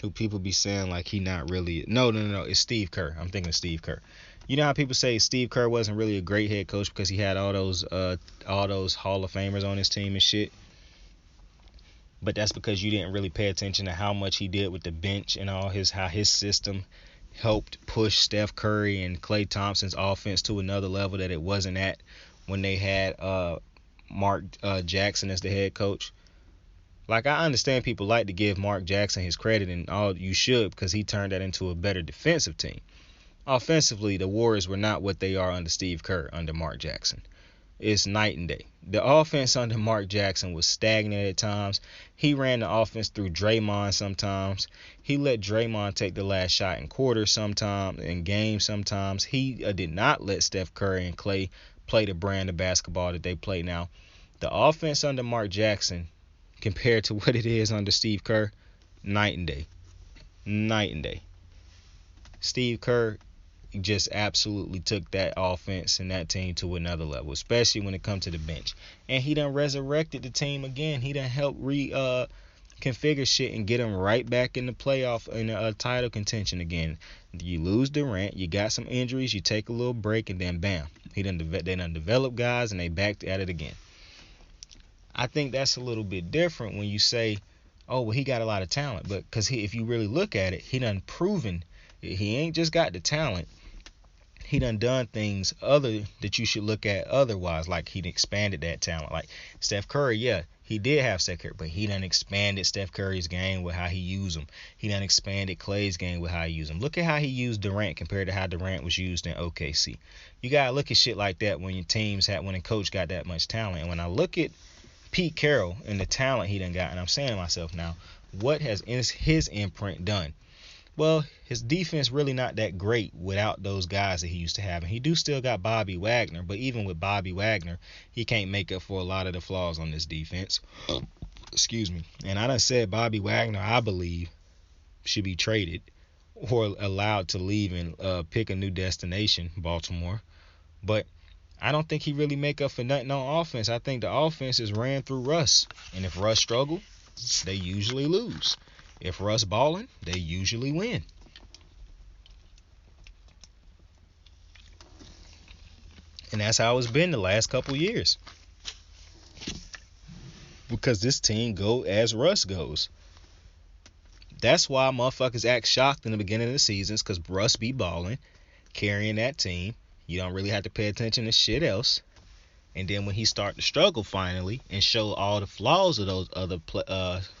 who people be saying like he not really. No. It's Steve Kerr. I'm thinking of Steve Kerr. You know how people say Steve Kerr wasn't really a great head coach because he had all those Hall of Famers on his team and shit. But that's because you didn't really pay attention to how much he did with the bench and how his system helped push Steph Curry and Klay Thompson's offense to another level that it wasn't at when they had Mark Jackson as the head coach. Like, I understand people like to give Mark Jackson his credit, and all you should, because he turned that into a better defensive team. Offensively, the Warriors were not what they are under Steve Kerr under Mark Jackson. It's night and day. The offense under Mark Jackson was stagnant at times. He ran the offense through Draymond sometimes. He let Draymond take the last shot in quarters sometimes, in games sometimes. He did not let Steph Curry and Klay play the brand of basketball that they play now. The offense under Mark Jackson compared to what it is under Steve Kerr, night and day. Night and day. Steve Kerr just absolutely took that offense and that team to another level, especially when it comes to the bench. And he done resurrected the team again. He done helped configure shit and get them right back in the playoff in the title contention again. You lose Durant, you got some injuries, you take a little break, and then bam, they done developed guys and they back at it again. I think that's a little bit different when you say, oh, well, he got a lot of talent. But because if you really look at it, he done proven he ain't just got the talent. He done things other that you should look at otherwise, like he expanded that talent. Like Steph Curry, yeah, he did have Steph Curry, but he done expanded Steph Curry's game with how he used him. He done expanded Klay's game with how he used him. Look at how he used Durant compared to how Durant was used in OKC. You gotta look at shit like that when when a coach got that much talent. And when I look at Pete Carroll and the talent he done got, and I'm saying to myself now, what has his imprint done? Well, his defense really not that great without those guys that he used to have. And he do still got Bobby Wagner, but even with Bobby Wagner, he can't make up for a lot of the flaws on this defense. Excuse me. And I done said Bobby Wagner, I believe, should be traded or allowed to leave and pick a new destination, Baltimore. But I don't think he really make up for nothing on offense. I think the offense is ran through Russ. And if Russ struggle, they usually lose. If Russ balling, they usually win. And that's how it's been the last couple years. Because this team go as Russ goes. That's why motherfuckers act shocked in the beginning of the seasons, because Russ be balling, carrying that team. You don't really have to pay attention to shit else. And then when he start to struggle finally and show all the flaws of those other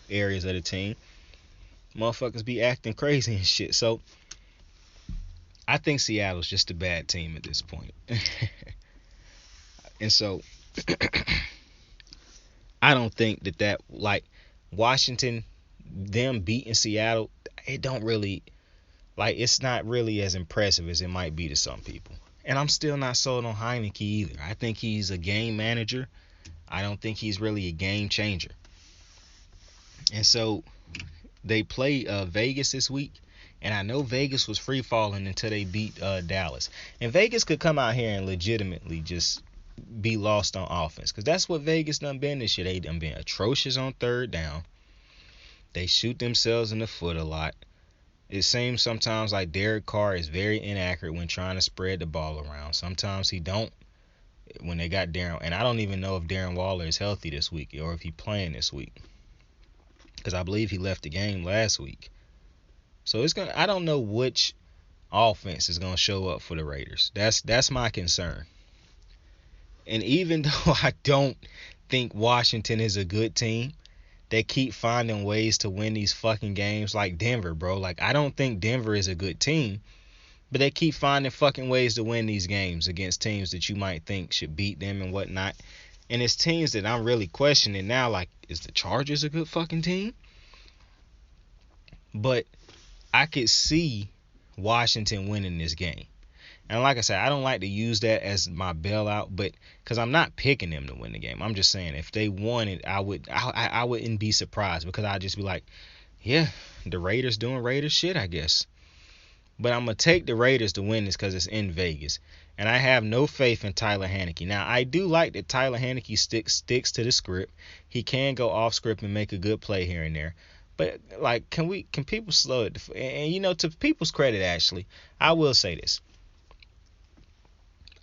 areas of the team, motherfuckers be acting crazy and shit. So I think Seattle's just a bad team at this point. And so I don't think that like Washington, them beating Seattle, it don't really, like, it's not really as impressive as it might be to some people. And I'm still not sold on Heineke either. I think he's a game manager. I don't think he's really a game changer. And so they play Vegas this week, and I know Vegas was free falling until they beat Dallas. And Vegas could come out here and legitimately just be lost on offense, because that's what Vegas done been this year. They done been atrocious on third down. They shoot themselves in the foot a lot. It seems sometimes like Derek Carr is very inaccurate when trying to spread the ball around. Sometimes he don't. When they got Darren, and I don't even know if Darren Waller is healthy this week or if he's playing this week, because I believe he left the game last week. So I don't know which offense is gonna show up for the Raiders. That's my concern. And even though I don't think Washington is a good team, they keep finding ways to win these fucking games, like Denver, bro. Like, I don't think Denver is a good team, but they keep finding fucking ways to win these games against teams that you might think should beat them and whatnot. And it's teams that I'm really questioning now, like, is the Chargers a good fucking team? But I could see Washington winning this game. And like I said, I don't like to use that as my bailout, but because I'm not picking them to win the game. I'm just saying if they won it, I wouldn't be surprised, because I'd just be like, yeah, the Raiders doing Raiders shit, I guess. But I'm going to take the Raiders to win this because it's in Vegas. And I have no faith in Tyler Heinicke. Now, I do like that Tyler Heinicke sticks to the script. He can go off script and make a good play here and there. But, like, can people slow it? And, you know, to people's credit, actually, I will say this.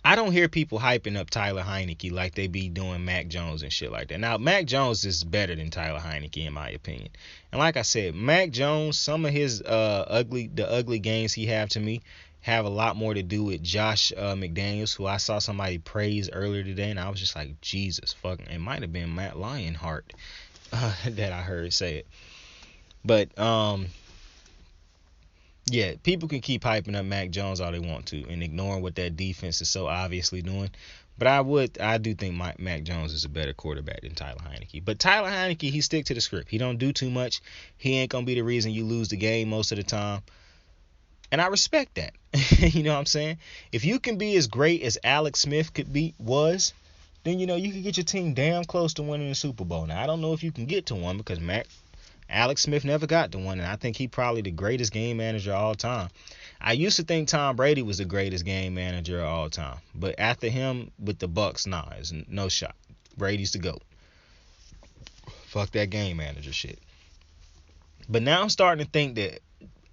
I don't hear people hyping up Tyler Heinicke like they be doing Mac Jones and shit like that. Now, Mac Jones is better than Tyler Heinicke, in my opinion. And like I said, Mac Jones, some of his ugly games he have to me have a lot more to do with Josh McDaniels, who I saw somebody praise earlier today, and I was just like, Jesus fucking, it might have been Matt Lionheart that I heard say it. But yeah, people can keep hyping up Mac Jones all they want to and ignoring what that defense is so obviously doing. But I do think Mac Jones is a better quarterback than Tyler Heinicke. But Tyler Heinicke, he stick to the script. He don't do too much. He ain't going to be the reason you lose the game most of the time. And I respect that. You know what I'm saying? If you can be as great as Alex Smith was, then, you know, you can get your team damn close to winning the Super Bowl. Now, I don't know if you can get to one, because Alex Smith never got to one, and I think he probably the greatest game manager of all time. I used to think Tom Brady was the greatest game manager of all time, but after him with the Bucks, it's no shot. Brady's the GOAT. Fuck that game manager shit. But now I'm starting to think that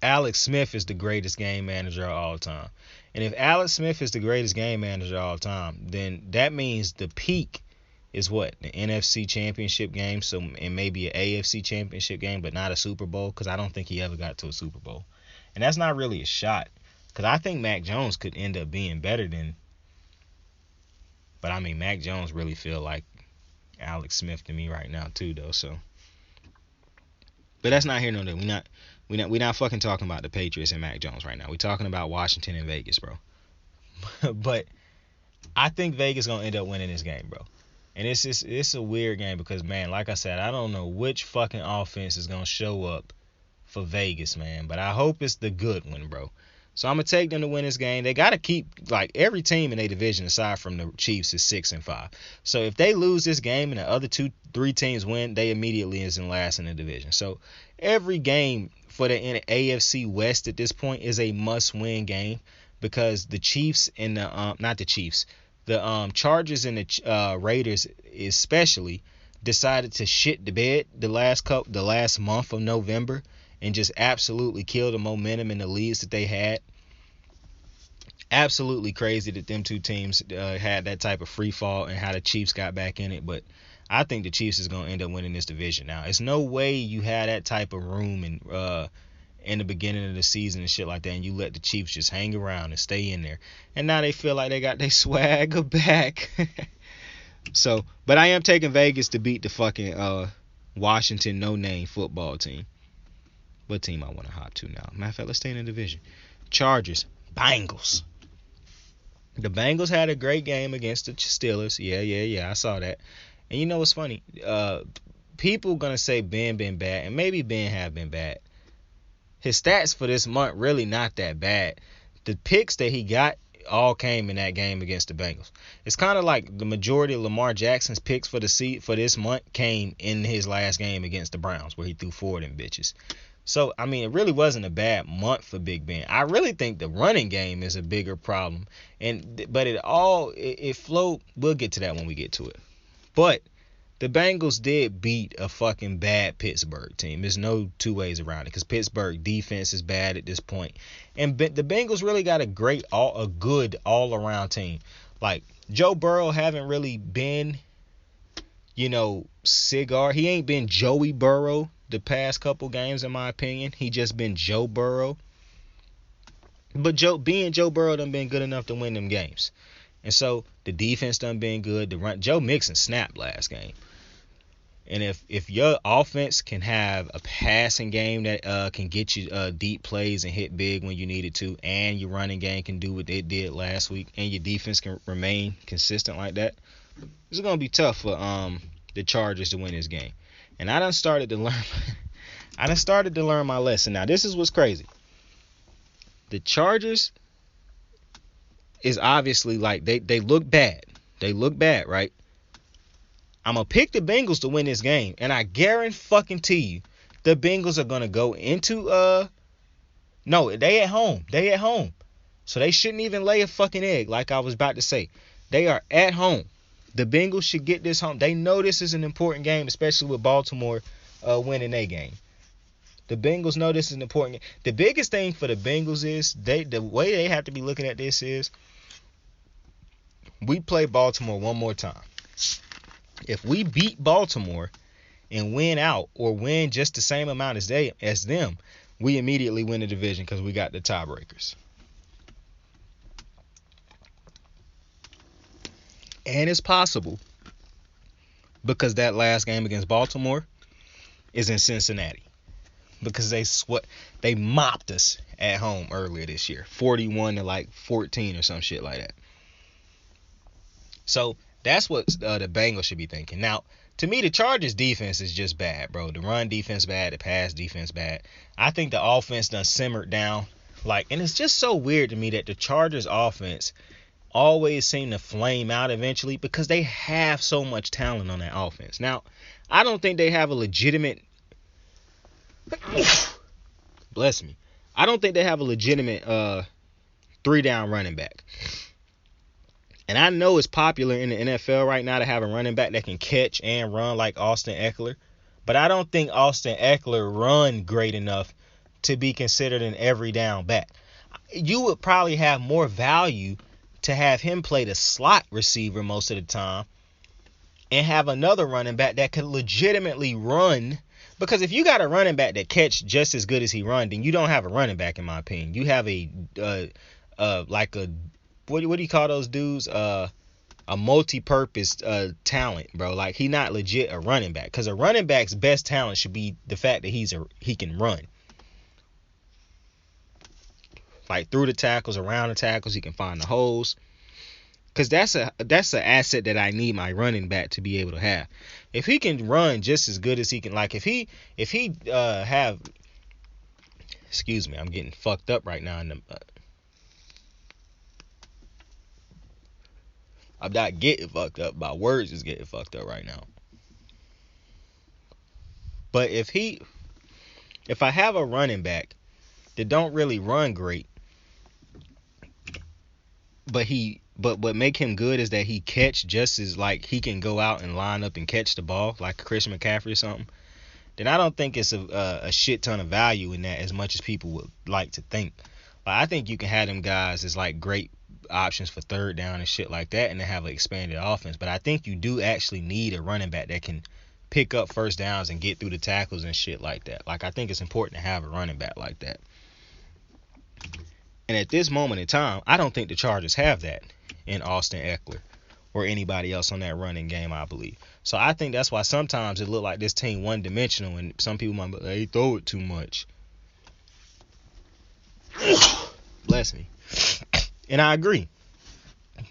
Alex Smith is the greatest game manager of all time. And if Alex Smith is the greatest game manager of all time, then that means the peak is what? The NFC Championship game, and maybe an AFC Championship game, but not a Super Bowl, because I don't think he ever got to a Super Bowl. And that's not really a shot, because I think Mac Jones could end up being better than. But I mean, Mac Jones really feel like Alex Smith to me right now too, though. So, but that's not here nor there. We not fucking talking about the Patriots and Mac Jones right now. We talking about Washington and Vegas, bro. But I think Vegas gonna end up winning this game, bro. And it's a weird game because, man, like I said, I don't know which fucking offense is going to show up for Vegas, man. But I hope it's the good one, bro. So I'm gonna take them to win this game. They gotta keep, like, every team in their division aside from the Chiefs is 6-5. So if they lose this game and the other 2-3 teams win, they immediately is in last in the division. So every game for the AFC West at this point is a must-win game, because the Chiefs and the Chargers and the Raiders especially decided to shit the bed the last month of November and just absolutely kill the momentum and the leads that they had. Absolutely crazy that them two teams had that type of free fall and how the Chiefs got back in it. But I think the Chiefs is going to end up winning this division now. It's no way you had that type of room and in the beginning of the season and shit like that, and you let the Chiefs just hang around and stay in there. And now they feel like they got their swagger back. So, but I am taking Vegas to beat the fucking Washington no-name football team. What team I want to hop to now? Matter of fact, let's stay in the division. Chargers, Bengals. The Bengals had a great game against the Steelers. Yeah, I saw that. And you know what's funny? People gonna say Ben been bad, and maybe Ben have been bad. His stats for this month really not that bad. The picks that he got all came in that game against the Bengals. It's kind of like the majority of Lamar Jackson's picks for this month came in his last game against the Browns, where he threw 4 of them bitches. So, I mean, it really wasn't a bad month for Big Ben. I really think the running game is a bigger problem. But it flowed. We'll get to that when we get to it. But the Bengals did beat a fucking bad Pittsburgh team. There's no two ways around it, because Pittsburgh defense is bad at this point. And the Bengals really got a good all-around team. Like, Joe Burrow haven't really been, cigar. He ain't been Joey Burrow the past couple games, in my opinion. He just been Joe Burrow. But being Joe Burrow done been good enough to win them games. And so the defense done been good. Joe Mixon snapped last game. And if your offense can have a passing game that can get you deep plays and hit big when you need it to, and your running game can do what they did last week, and your defense can remain consistent like that, it's going to be tough for the Chargers to win this game. And I done started to learn my lesson. Now, this is what's crazy. The Chargers is obviously, like, they look bad. They look bad, right? I'm going to pick the Bengals to win this game, and I guarantee you the Bengals are going to go into no, they at home. So they shouldn't even lay a fucking egg, like I was about to say. They are at home. The Bengals should get this home. They know this is an important game, especially with Baltimore winning their game. The Bengals know this is an important game. The biggest thing for the Bengals is the way they have to be looking at this is we play Baltimore one more time. If we beat Baltimore and win out, or win just the same amount as them, we immediately win the division, because we got the tiebreakers. And it's possible, because that last game against Baltimore is in Cincinnati, because they mopped us at home earlier this year, 41-14 or some shit like that. So that's what the Bengals should be thinking. Now, to me, the Chargers defense is just bad, bro. The run defense bad, the pass defense bad. I think the offense done simmered down. And it's just so weird to me that the Chargers offense always seem to flame out eventually, because they have so much talent on that offense. Now, I don't think they have a legitimate bless me. I don't think they have a legitimate 3-down running back. And I know it's popular in the NFL right now to have a running back that can catch and run like Austin Eckler. But I don't think Austin Eckler run great enough to be considered an every down back. You would probably have more value to have him play the slot receiver most of the time and have another running back that could legitimately run. Because if you got a running back that catch just as good as he run, then you don't have a running back, in my opinion. You have what do you call those dudes? A multi-purpose talent, bro. Like, he not legit a running back, because a running back's best talent should be the fact that he can run. Like, through the tackles, around the tackles, he can find the holes. Because that's an asset that I need my running back to be able to have. If he can run just as good as he can, like, if he have Excuse me, I'm getting fucked up right now. I'm not getting fucked up. My words is getting fucked up right now. But if I have a running back that don't really run great, but what make him good is that he catch just as, like, he can go out and line up and catch the ball like Christian McCaffrey or something, then I don't think it's a shit ton of value in that as much as people would like to think. Like, I think you can have them guys as like great options for third down and shit like that, and to have an expanded offense. But I think you do actually need a running back that can pick up first downs and get through the tackles and shit like that. Like, I think it's important to have a running back like that. And at this moment in time, I don't think the Chargers have that in Austin Eckler or anybody else on that running game, I believe. So I think that's why sometimes it look like this team one-dimensional, and some people might be like, they throw it too much. Bless me. And I agree.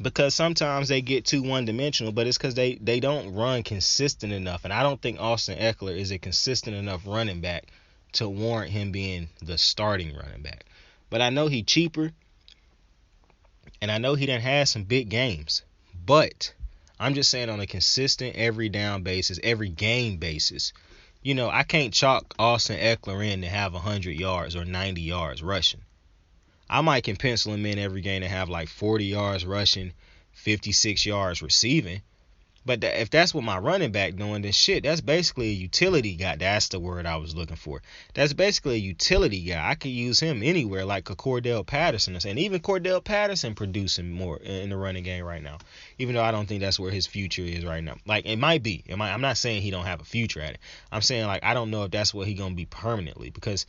Because sometimes they get too one-dimensional, but it's because they don't run consistent enough. And I don't think Austin Eckler is a consistent enough running back to warrant him being the starting running back. But I know he's cheaper, and I know he done had some big games. But I'm just saying, on a consistent every down basis, every game basis, you know, I can't chalk Austin Eckler in to have 100 yards or 90 yards rushing. I might can pencil him in every game to have like 40 yards rushing, 56 yards receiving. But if that's what my running back doing, then shit, that's basically a utility guy. That's the word I was looking for. That's basically a utility guy. I could use him anywhere, like a Cordell Patterson. And even Cordell Patterson producing more in the running game right now, even though I don't think that's where his future is right now. Like, it might be. I'm not saying he don't have a future at it. I'm saying, like, I don't know if that's what he going to be permanently, because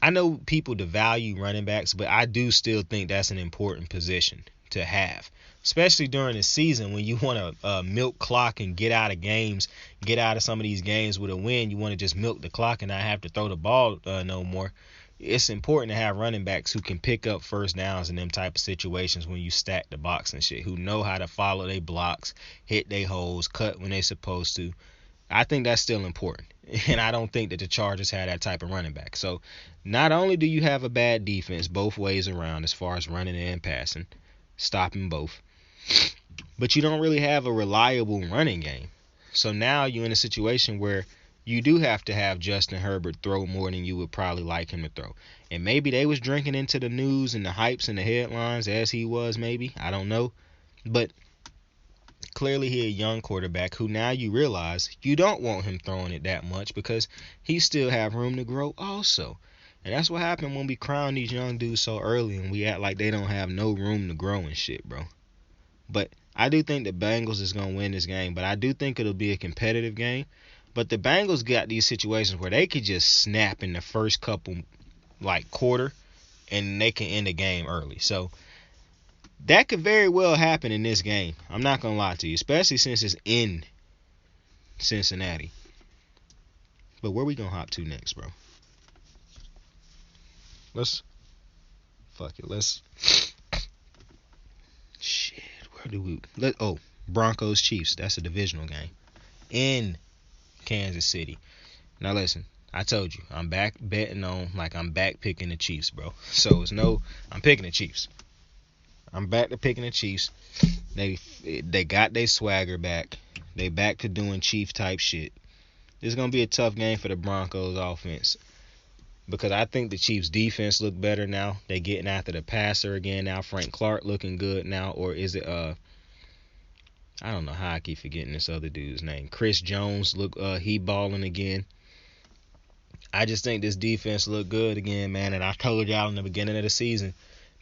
I know people devalue running backs, but I do still think that's an important position to have, especially during the season when you want to milk clock and get out of games, get out of some of these games with a win. You want to just milk the clock and not have to throw the ball no more. It's important to have running backs who can pick up first downs in them type of situations when you stack the box and shit, who know how to follow their blocks, hit their holes, cut when they supposed to. I think that's still important. And I don't think that the Chargers had that type of running back. So not only do you have a bad defense both ways around as far as running and passing, stopping both, but you don't really have a reliable running game. So now you're in a situation where you do have to have Justin Herbert throw more than you would probably like him to throw. And maybe they was drinking into the news and the hypes and the headlines as he was, maybe. I don't know. But clearly he a young quarterback who now you realize you don't want him throwing it that much, because he still have room to grow also. And that's what happened when we crown these young dudes so early and we act like they don't have no room to grow and shit, bro. But I do think the Bengals is going to win this game, but I do think it'll be a competitive game. But the Bengals got these situations where they could just snap in the first couple, like, quarter, and they can end the game early. So that could very well happen in this game. I'm not going to lie to you, especially since it's in Cincinnati. But where we going to hop to next, bro? Let's shit, where do we Broncos Chiefs. That's a divisional game in Kansas City. Now listen, I told you, I'm back betting on, like, I'm back picking the Chiefs, bro. So I'm picking the Chiefs. I'm back to picking the Chiefs. They got their swagger back. They back to doing Chief type shit. This is gonna be a tough game for the Broncos offense, because I think the Chiefs defense look better now. They getting after the passer again now. Frank Clark looking good now, or is it I don't know how I keep forgetting this other dude's name. Chris Jones he balling again. I just think this defense look good again, man. And I told y'all in the beginning of the season,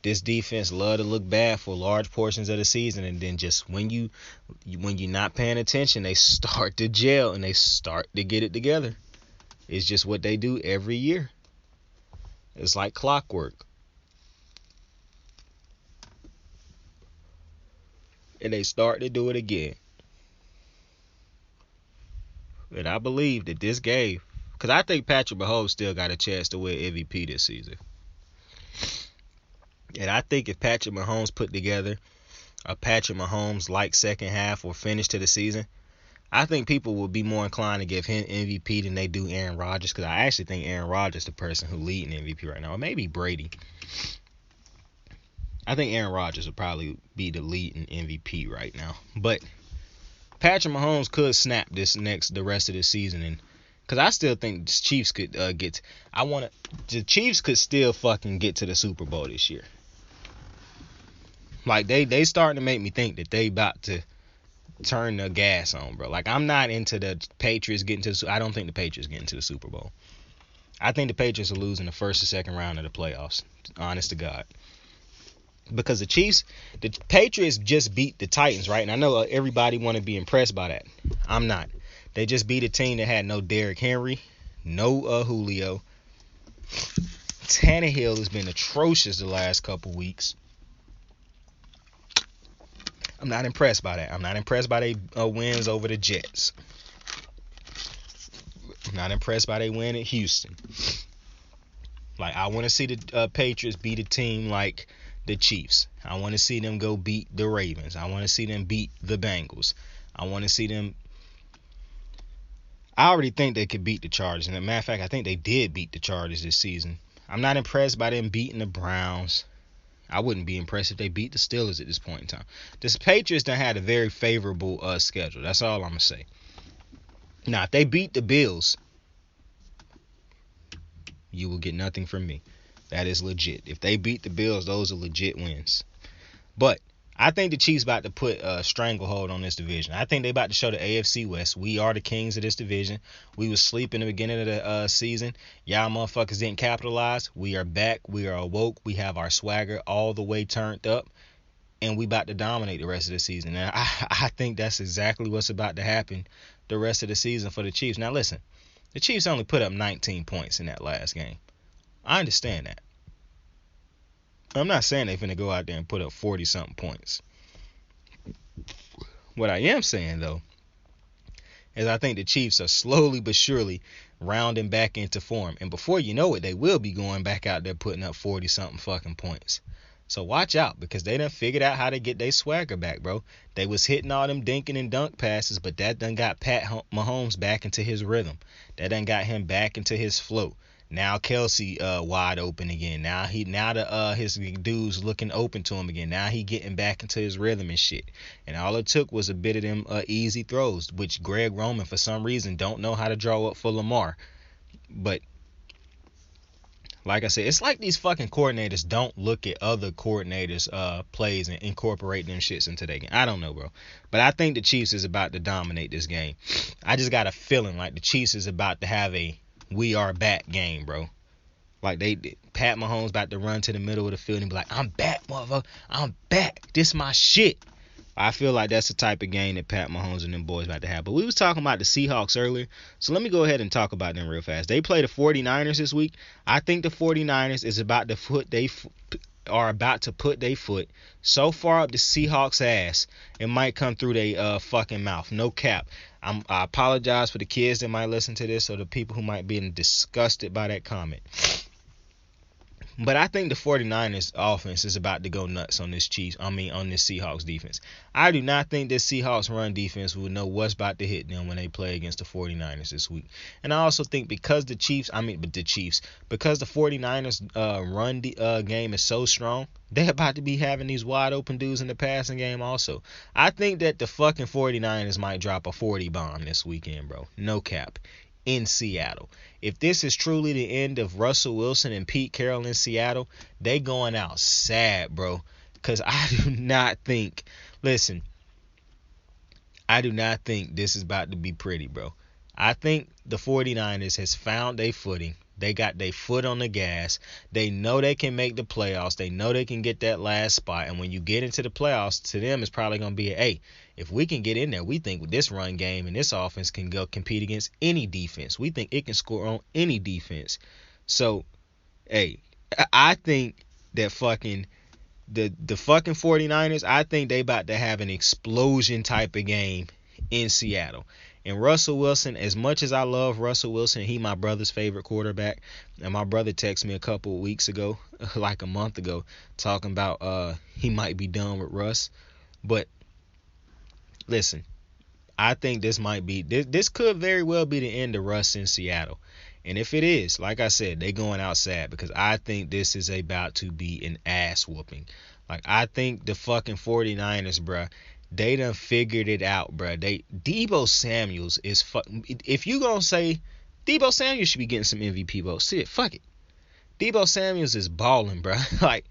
this defense love to look bad for large portions of the season, and then just when you're not paying attention, they start to gel and they start to get it together. It's just what they do every year. It's like clockwork. And they start to do it again. And I believe that this game, because I think Patrick Mahomes still got a chance to win MVP this season. And I think if Patrick Mahomes put together a Patrick Mahomes like second half or finish to the season, I think people will be more inclined to give him MVP than they do Aaron Rodgers, because I actually think Aaron Rodgers is the person who leading MVP right now, or maybe Brady. I think Aaron Rodgers would probably be the leading MVP right now, but Patrick Mahomes could snap the rest of the season, and because I still think the Chiefs could the Chiefs could still fucking get to the Super Bowl this year. Like they starting to make me think that they about to turn the gas on, bro. Like, I'm not into the Patriots getting to I don't think the Patriots getting to the Super Bowl. I think the Patriots will lose in the first or second round of the playoffs, honest to God. Because the Patriots just beat the Titans, right? And I know everybody want to be impressed by that. I'm not. They just beat a team that had no Derrick Henry, no Julio. Tannehill has been atrocious the last couple weeks. I'm not impressed by that. I'm not impressed by their wins over the Jets. I'm not impressed by their win at Houston. Like, I want to see the Patriots beat a team like the Chiefs. I want to see them go beat the Ravens. I want to see them beat the Bengals. I want to see them. I already think they could beat the Chargers. And as a matter of fact, I think they did beat the Chargers this season. I'm not impressed by them beating the Browns. I wouldn't be impressed if they beat the Steelers at this point in time. The Patriots done had a very favorable schedule. That's all I'm going to say. Now, if they beat the Bills, you will get nothing from me. That is legit. If they beat the Bills, those are legit wins. But I think the Chiefs about to put a stranglehold on this division. I think they about to show the AFC West. We are the kings of this division. We was asleep in the beginning of the season. Y'all motherfuckers didn't capitalize. We are back. We are awoke. We have our swagger all the way turned up. And we about to dominate the rest of the season. And I think that's exactly what's about to happen the rest of the season for the Chiefs. Now listen, the Chiefs only put up 19 points in that last game. I understand that. I'm not saying they're finna go out there and put up 40-something points. What I am saying, though, is I think the Chiefs are slowly but surely rounding back into form. And before you know it, they will be going back out there putting up 40-something fucking points. So watch out, because they done figured out how to get their swagger back, bro. They was hitting all them dinking and dunk passes, but that done got Pat Mahomes back into his rhythm. That done got him back into his flow. Now Kelsey wide open again. Now his dudes looking open to him again. Now he getting back into his rhythm and shit. And all it took was a bit of them easy throws, which Greg Roman for some reason don't know how to draw up for Lamar. But like I said, it's like these fucking coordinators don't look at other coordinators' plays and incorporate them shits into their game. I don't know, bro. But I think the Chiefs is about to dominate this game. I just got a feeling like the Chiefs is about to have a we are back game, bro. Like Pat Mahomes about to run to the middle of the field and be like, I'm back, motherfucker. I'm back. This my shit. I feel like that's the type of game that Pat Mahomes and them boys about to have. But we was talking about the Seahawks earlier, so let me go ahead and talk about them real fast. They play the 49ers this week. I think the 49ers is about to put their foot so far up the Seahawks' ass, it might come through their fucking mouth. No cap. I apologize for the kids that might listen to this or the people who might be disgusted by that comment. But I think the 49ers offense is about to go nuts on this on this Seahawks defense. I do not think this Seahawks run defense will know what's about to hit them when they play against the 49ers this week. And I also think because the 49ers run game is so strong, they're about to be having these wide open dudes in the passing game also. I think that the fucking 49ers might drop a 40 bomb this weekend, bro. No cap. In Seattle. If this is truly the end of Russell Wilson and Pete Carroll in Seattle, they going out sad, bro. Because I do not think this is about to be pretty, bro. I think the 49ers has found their footing. They got their foot on the gas. They know they can make the playoffs. They know they can get that last spot. And when you get into the playoffs, to them it's probably going to be if we can get in there, we think with this run game and this offense can go compete against any defense. We think it can score on any defense. So, I think that the fucking 49ers, I think they about to have an explosion type of game in Seattle. And Russell Wilson, as much as I love Russell Wilson, he my brother's favorite quarterback. And my brother texted me a couple of weeks ago, like a month ago, talking about he might be done with Russ. But listen, I think this might be this could very well be the end of Russ in Seattle. And if it is, like I said, they going outside because I think this is about to be an ass whooping. Like I think the fucking 49ers, bruh, they done figured it out, bruh. Debo Samuels is if you gonna say Debo Samuels should be getting some MVP votes, shit, fuck it. Debo Samuels is balling, bruh. Like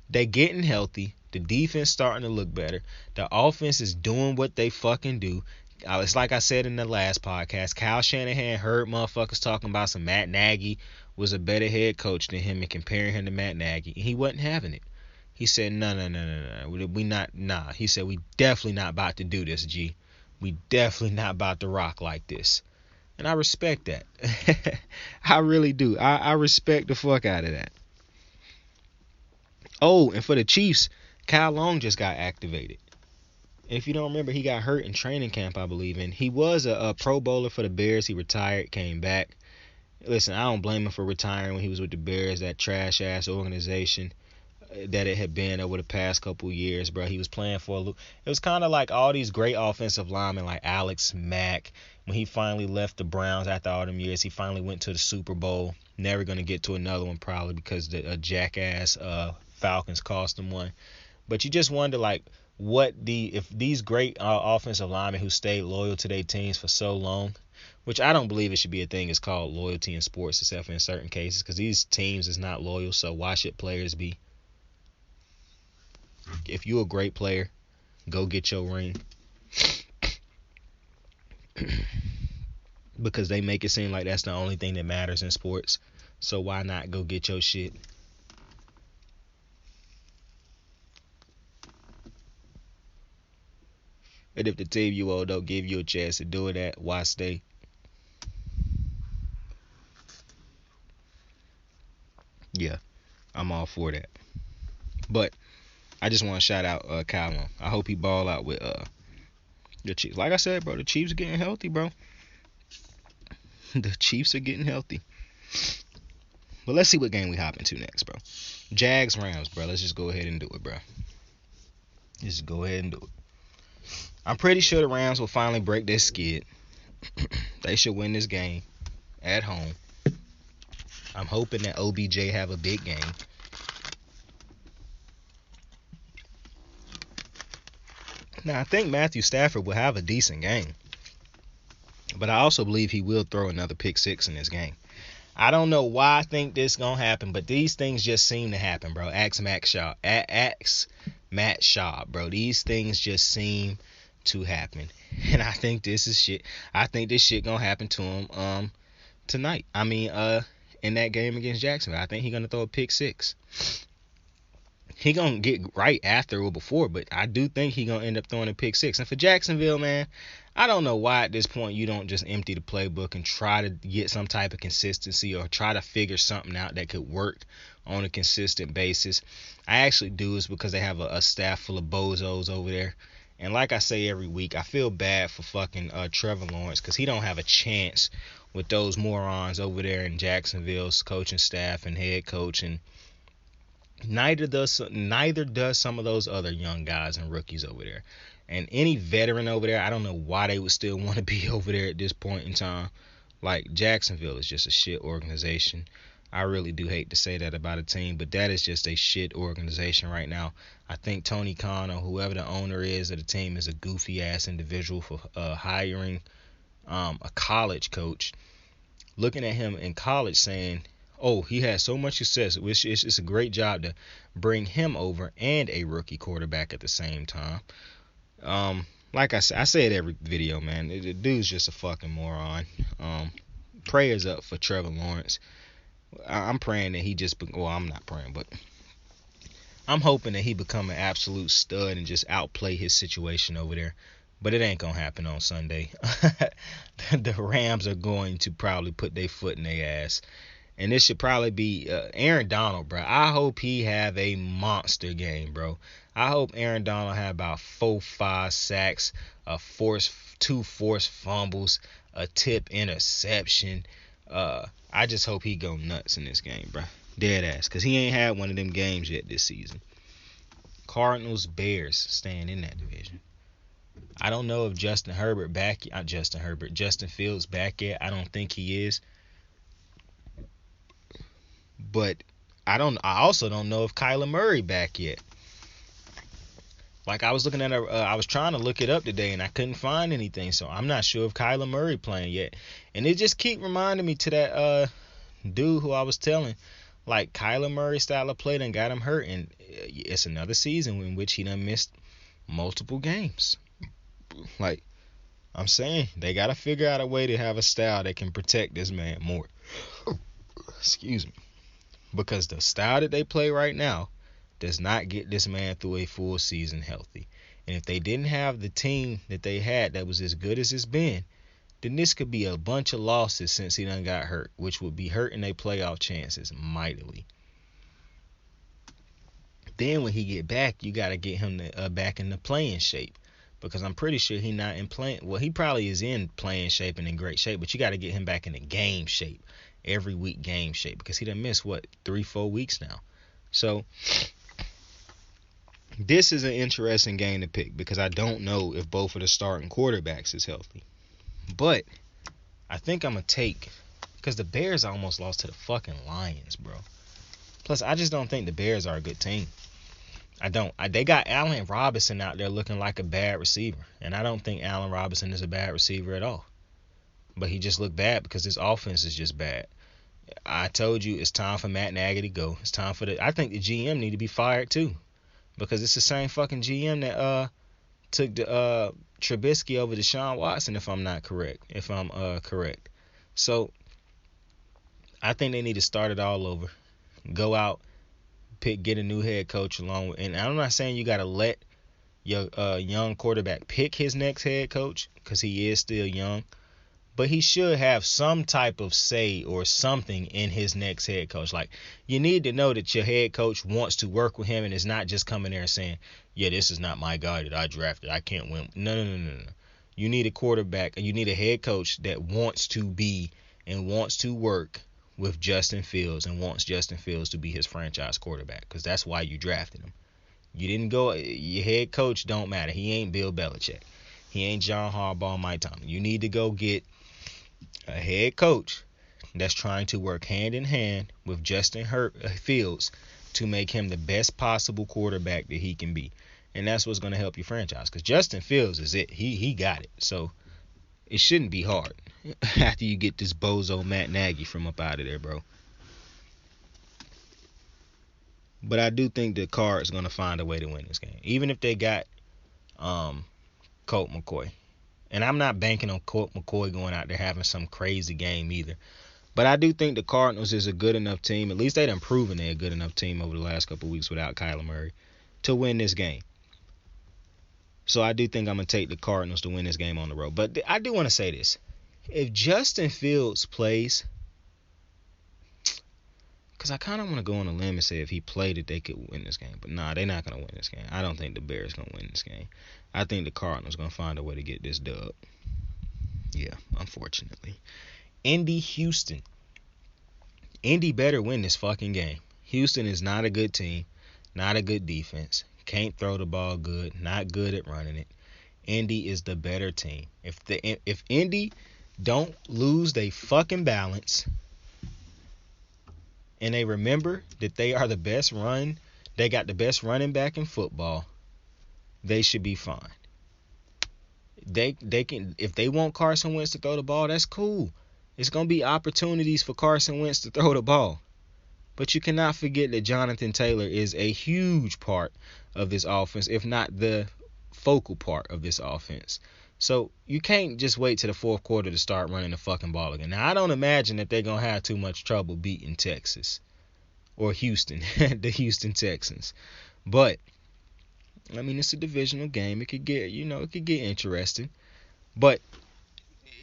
they getting healthy. The defense starting to look better. The offense is doing what they fucking do. It's like I said in the last podcast. Kyle Shanahan heard motherfuckers talking about some Matt Nagy was a better head coach than him and comparing him to Matt Nagy. And he wasn't having it. He said, no. We not, nah. He said, we definitely not about to do this, G. We definitely not about to rock like this. And I respect that. I really do. I respect the fuck out of that. Oh, and for the Chiefs, Kyle Long just got activated. If you don't remember, he got hurt in training camp, I believe. And he was a Pro Bowler for the Bears. He retired, came back. Listen, I don't blame him for retiring when he was with the Bears, that trash-ass organization that it had been over the past couple years, bro. He was playing for a loop. It was kind of like all these great offensive linemen like Alex Mack. When he finally left the Browns after all them years, he finally went to the Super Bowl. Never going to get to another one probably because the jackass Falcons cost him one. But you just wonder, like, if these great offensive linemen who stayed loyal to their teams for so long, which I don't believe it should be a thing, it's called loyalty in sports, except in certain cases, because these teams is not loyal, so why should players be? If you're a great player, go get your ring. Because they make it seem like that's the only thing that matters in sports, so why not go get your shit? And if the team you own don't give you a chance to do that, why stay? Yeah, I'm all for that. But I just want to shout out Kyle. I hope he ball out with the Chiefs. Like I said, bro, the Chiefs are getting healthy, bro. The Chiefs are getting healthy. But let's see what game we hop into next, bro. Jags Rams, bro. Let's just go ahead and do it, bro. Just go ahead and do it. I'm pretty sure the Rams will finally break their skid. They should win this game at home. I'm hoping that OBJ have a big game. Now, I think Matthew Stafford will have a decent game. But I also believe he will throw another pick six in this game. I don't know why I think this is going to happen, but these things just seem to happen, bro. Ask Matt Schaub, bro. These things just seem to happen. And I think this is shit. I think this shit going to happen to him tonight. I mean, in that game against Jacksonville. I think he's going to throw a pick six. He going to get right after or before, but I do think he going to end up throwing a pick six. And for Jacksonville, man, I don't know why at this point you don't just empty the playbook and try to get some type of consistency or try to figure something out that could work on a consistent basis. I actually do is because they have a staff full of bozos over there. And like I say every week, I feel bad for fucking Trevor Lawrence because he don't have a chance with those morons over there in Jacksonville's coaching staff and head coach, and neither does some of those other young guys and rookies over there. And any veteran over there, I don't know why they would still want to be over there at this point in time. Like, Jacksonville is just a shit organization. I really do hate to say that about a team, but that is just a shit organization right now. I think Tony Khan or whoever the owner is of the team is a goofy-ass individual for hiring a college coach. Looking at him in college saying, oh, he had so much success, which it's a great job to bring him over and a rookie quarterback at the same time. Like I say it every video, man. The dude's just a fucking moron. Prayers up for Trevor Lawrence. I'm praying that he just, well, I'm not praying, but I'm hoping that he become an absolute stud and just outplay his situation over there. But it ain't gonna happen on Sunday. The Rams are going to probably put their foot in their ass. And this should probably be Aaron Donald, bro. I hope he have a monster game, bro. I hope Aaron Donald have about 4-5 sacks, 2 forced fumbles, a tip interception. I just hope he go nuts in this game, bro. Dead ass. Because he ain't had one of them games yet this season. Cardinals, Bears staying in that division. I don't know if Justin Fields back yet. I don't think he is. But I also don't know if Kyler Murray back yet. Like I was looking at I was trying to look it up today and I couldn't find anything. So I'm not sure if Kyler Murray playing yet. And it just keep reminding me to that dude who I was telling, like Kyler Murray style of play done got him hurt, and it's another season in which he done missed multiple games. Like I'm saying, they gotta figure out a way to have a style that can protect this man more. Excuse me. Because the style that they play right now does not get this man through a full season healthy. And if they didn't have the team that they had that was as good as it's been, then this could be a bunch of losses since he done got hurt, which would be hurting their playoff chances mightily. Then when he get back, you got to get him back in the playing shape. Because I'm pretty sure he not in playing. Well, he probably is in playing shape and in great shape, but you got to get him back in the game shape. Every week game shape. Because he done missed, 3-4 weeks now. So this is an interesting game to pick because I don't know if both of the starting quarterbacks is healthy. But I think I'm going to take, because the Bears almost lost to the fucking Lions, bro. Plus, I just don't think the Bears are a good team. I don't. They got Allen Robinson out there looking like a bad receiver. And I don't think Allen Robinson is a bad receiver at all. But he just looked bad because his offense is just bad. I told you it's time for Matt Nagy to go. It's time for I think the GM need to be fired too. Because it's the same fucking GM that took the Trubisky over Deshaun Watson, if I'm correct. So I think they need to start it all over. Go out, get a new head coach along with, and I'm not saying you gotta let your young quarterback pick his next head coach, because he is still young. But he should have some type of say or something in his next head coach. Like, you need to know that your head coach wants to work with him and is not just coming there and saying, yeah, this is not my guy that I drafted. I can't win. No. You need a quarterback and you need a head coach that wants to be and wants to work with Justin Fields and wants Justin Fields to be his franchise quarterback, because that's why you drafted him. You didn't go. Your head coach don't matter. He ain't Bill Belichick. He ain't John Harbaugh, Mike Tomlin. You need to go get a head coach that's trying to work hand in hand with Justin Fields to make him the best possible quarterback that he can be. And that's what's going to help your franchise. Because Justin Fields is it. He got it. So it shouldn't be hard after you get this bozo Matt Nagy from up out of there, bro. But I do think the Cards going to find a way to win this game. Even if they got Colt McCoy. And I'm not banking on Colt McCoy going out there having some crazy game either. But I do think the Cardinals is a good enough team. At least they've proven they're a good enough team over the last couple of weeks without Kyler Murray to win this game. So I do think I'm going to take the Cardinals to win this game on the road. But I do want to say this. If Justin Fields plays, because I kind of want to go on a limb and say if he played it, they could win this game. But nah, they're not going to win this game. I don't think the Bears going to win this game. I think the Cardinals going to find a way to get this dub. Yeah, unfortunately. Indy, Houston. Indy better win this fucking game. Houston is not a good team, not a good defense, can't throw the ball good, not good at running it. Indy is the better team. If Indy don't lose their fucking balance and they remember that they are the best they got the best running back in football, they should be fine. They can, if they want Carson Wentz to throw the ball, that's cool. It's going to be opportunities for Carson Wentz to throw the ball. But you cannot forget that Jonathan Taylor is a huge part of this offense, if not the focal part of this offense. So you can't just wait to the fourth quarter to start running the fucking ball again. Now, I don't imagine that they're going to have too much trouble beating Texas or Houston, the Houston Texans. But, I mean, it's a divisional game. It could get, interesting. But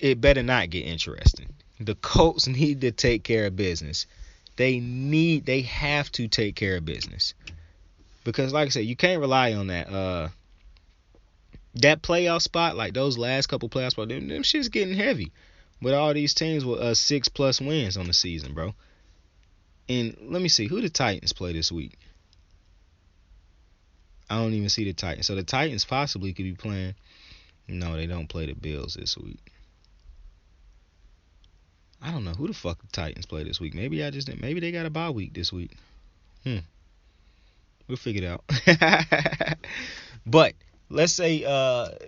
it better not get interesting. The Colts need to take care of business. They have to take care of business. Because, like I said, you can't rely on that playoff spot, like those last couple playoff spots, them shit's getting heavy. With all these teams with 6+ wins on the season, bro. And let me see, who the Titans play this week? I don't even see the Titans. So the Titans possibly could be playing No, they don't play the Bills this week. I don't know who the fuck the Titans play this week. Maybe maybe they got a bye week this week. We'll figure it out. But let's say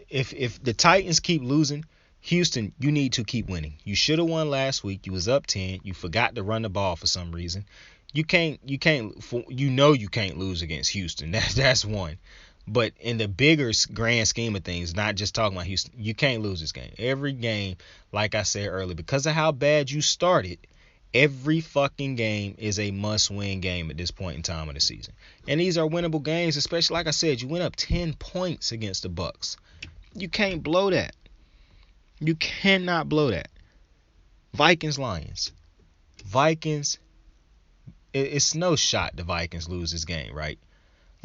if the Titans keep losing, Houston, you need to keep winning. You should have won last week. You was up 10. You forgot to run the ball for some reason. You can't lose against Houston. That's one. But in the bigger grand scheme of things, not just talking about Houston, you can't lose this game. Every game, like I said earlier, because of how bad you started, every fucking game is a must-win game at this point in time of the season. And these are winnable games, especially, like I said, you went up 10 points against the Bucks. You can't blow that. You cannot blow that. Vikings. It's no shot the Vikings lose this game, right?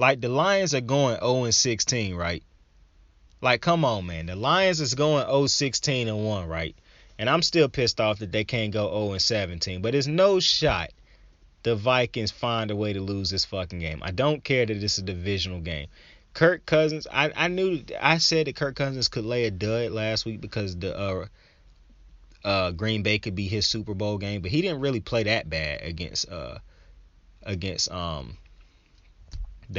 Like, the Lions are going 0-16, right? Like, come on, man. The Lions is going 0-16-1, right? And I'm still pissed off that they can't go 0-17. But there's no shot the Vikings find a way to lose this fucking game. I don't care that it's a divisional game. Kirk Cousins, I said that Kirk Cousins could lay a dud last week because the Green Bay could be his Super Bowl game, but he didn't really play that bad against the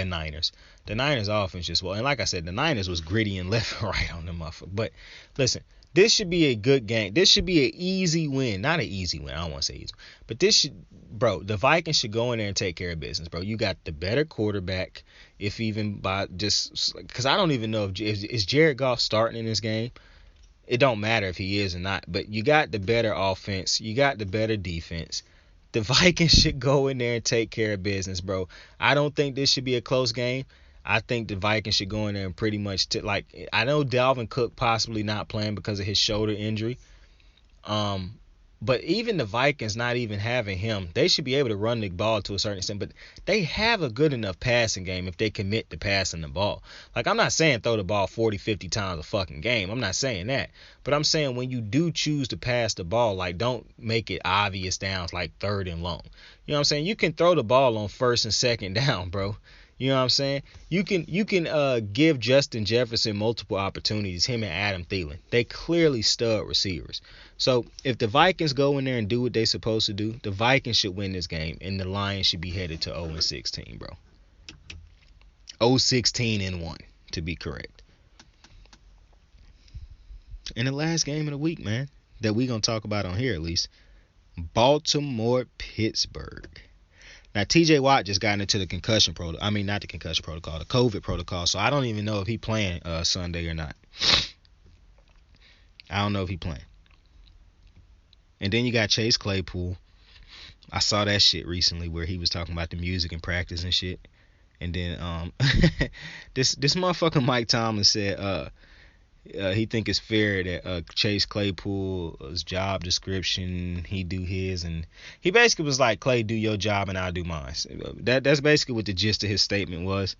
Niners. The Niners offense just and like I said, the Niners was gritty and left and right on the motherfucker. But listen, this should be a good game. This should be an easy win. Not an easy win. I don't want to say easy. But the Vikings should go in there and take care of business, bro. You got the better quarterback, if even by just because I don't even know if is Jared Goff starting in this game. It don't matter if he is or not. But you got the better offense. You got the better defense. The Vikings should go in there and take care of business, bro. I don't think this should be a close game. I think the Vikings should go in there and pretty much I know Dalvin Cook possibly not playing because of his shoulder injury. But even the Vikings not even having him, they should be able to run the ball to a certain extent. But they have a good enough passing game if they commit to passing the ball. Like, I'm not saying throw the ball 40, 50 times a fucking game. I'm not saying that. But I'm saying when you do choose to pass the ball, like, don't make it obvious downs like third and long. You know what I'm saying? You can throw the ball on first and second down, bro. You know what I'm saying? You can give Justin Jefferson multiple opportunities, him and Adam Thielen. They clearly stud receivers. So if the Vikings go in there and do what they're supposed to do, the Vikings should win this game, and the Lions should be headed to 0-16, bro. 0-16-1, to be correct. And the last game of the week, man, that we're going to talk about on here at least, Baltimore Pittsburgh. Now, TJ Watt just got into the concussion protocol. I mean, not the concussion protocol, the COVID protocol. So I don't even know if he playing Sunday or not. I don't know if he playing. And then you got Chase Claypool. I saw that shit recently where he was talking about the music and practice and shit. And then this motherfucker Mike Tomlin said he think it's fair that Chase Claypool's job description, he do his, and he basically was like, Clay, do your job and I'll do mine. That's basically what the gist of his statement was.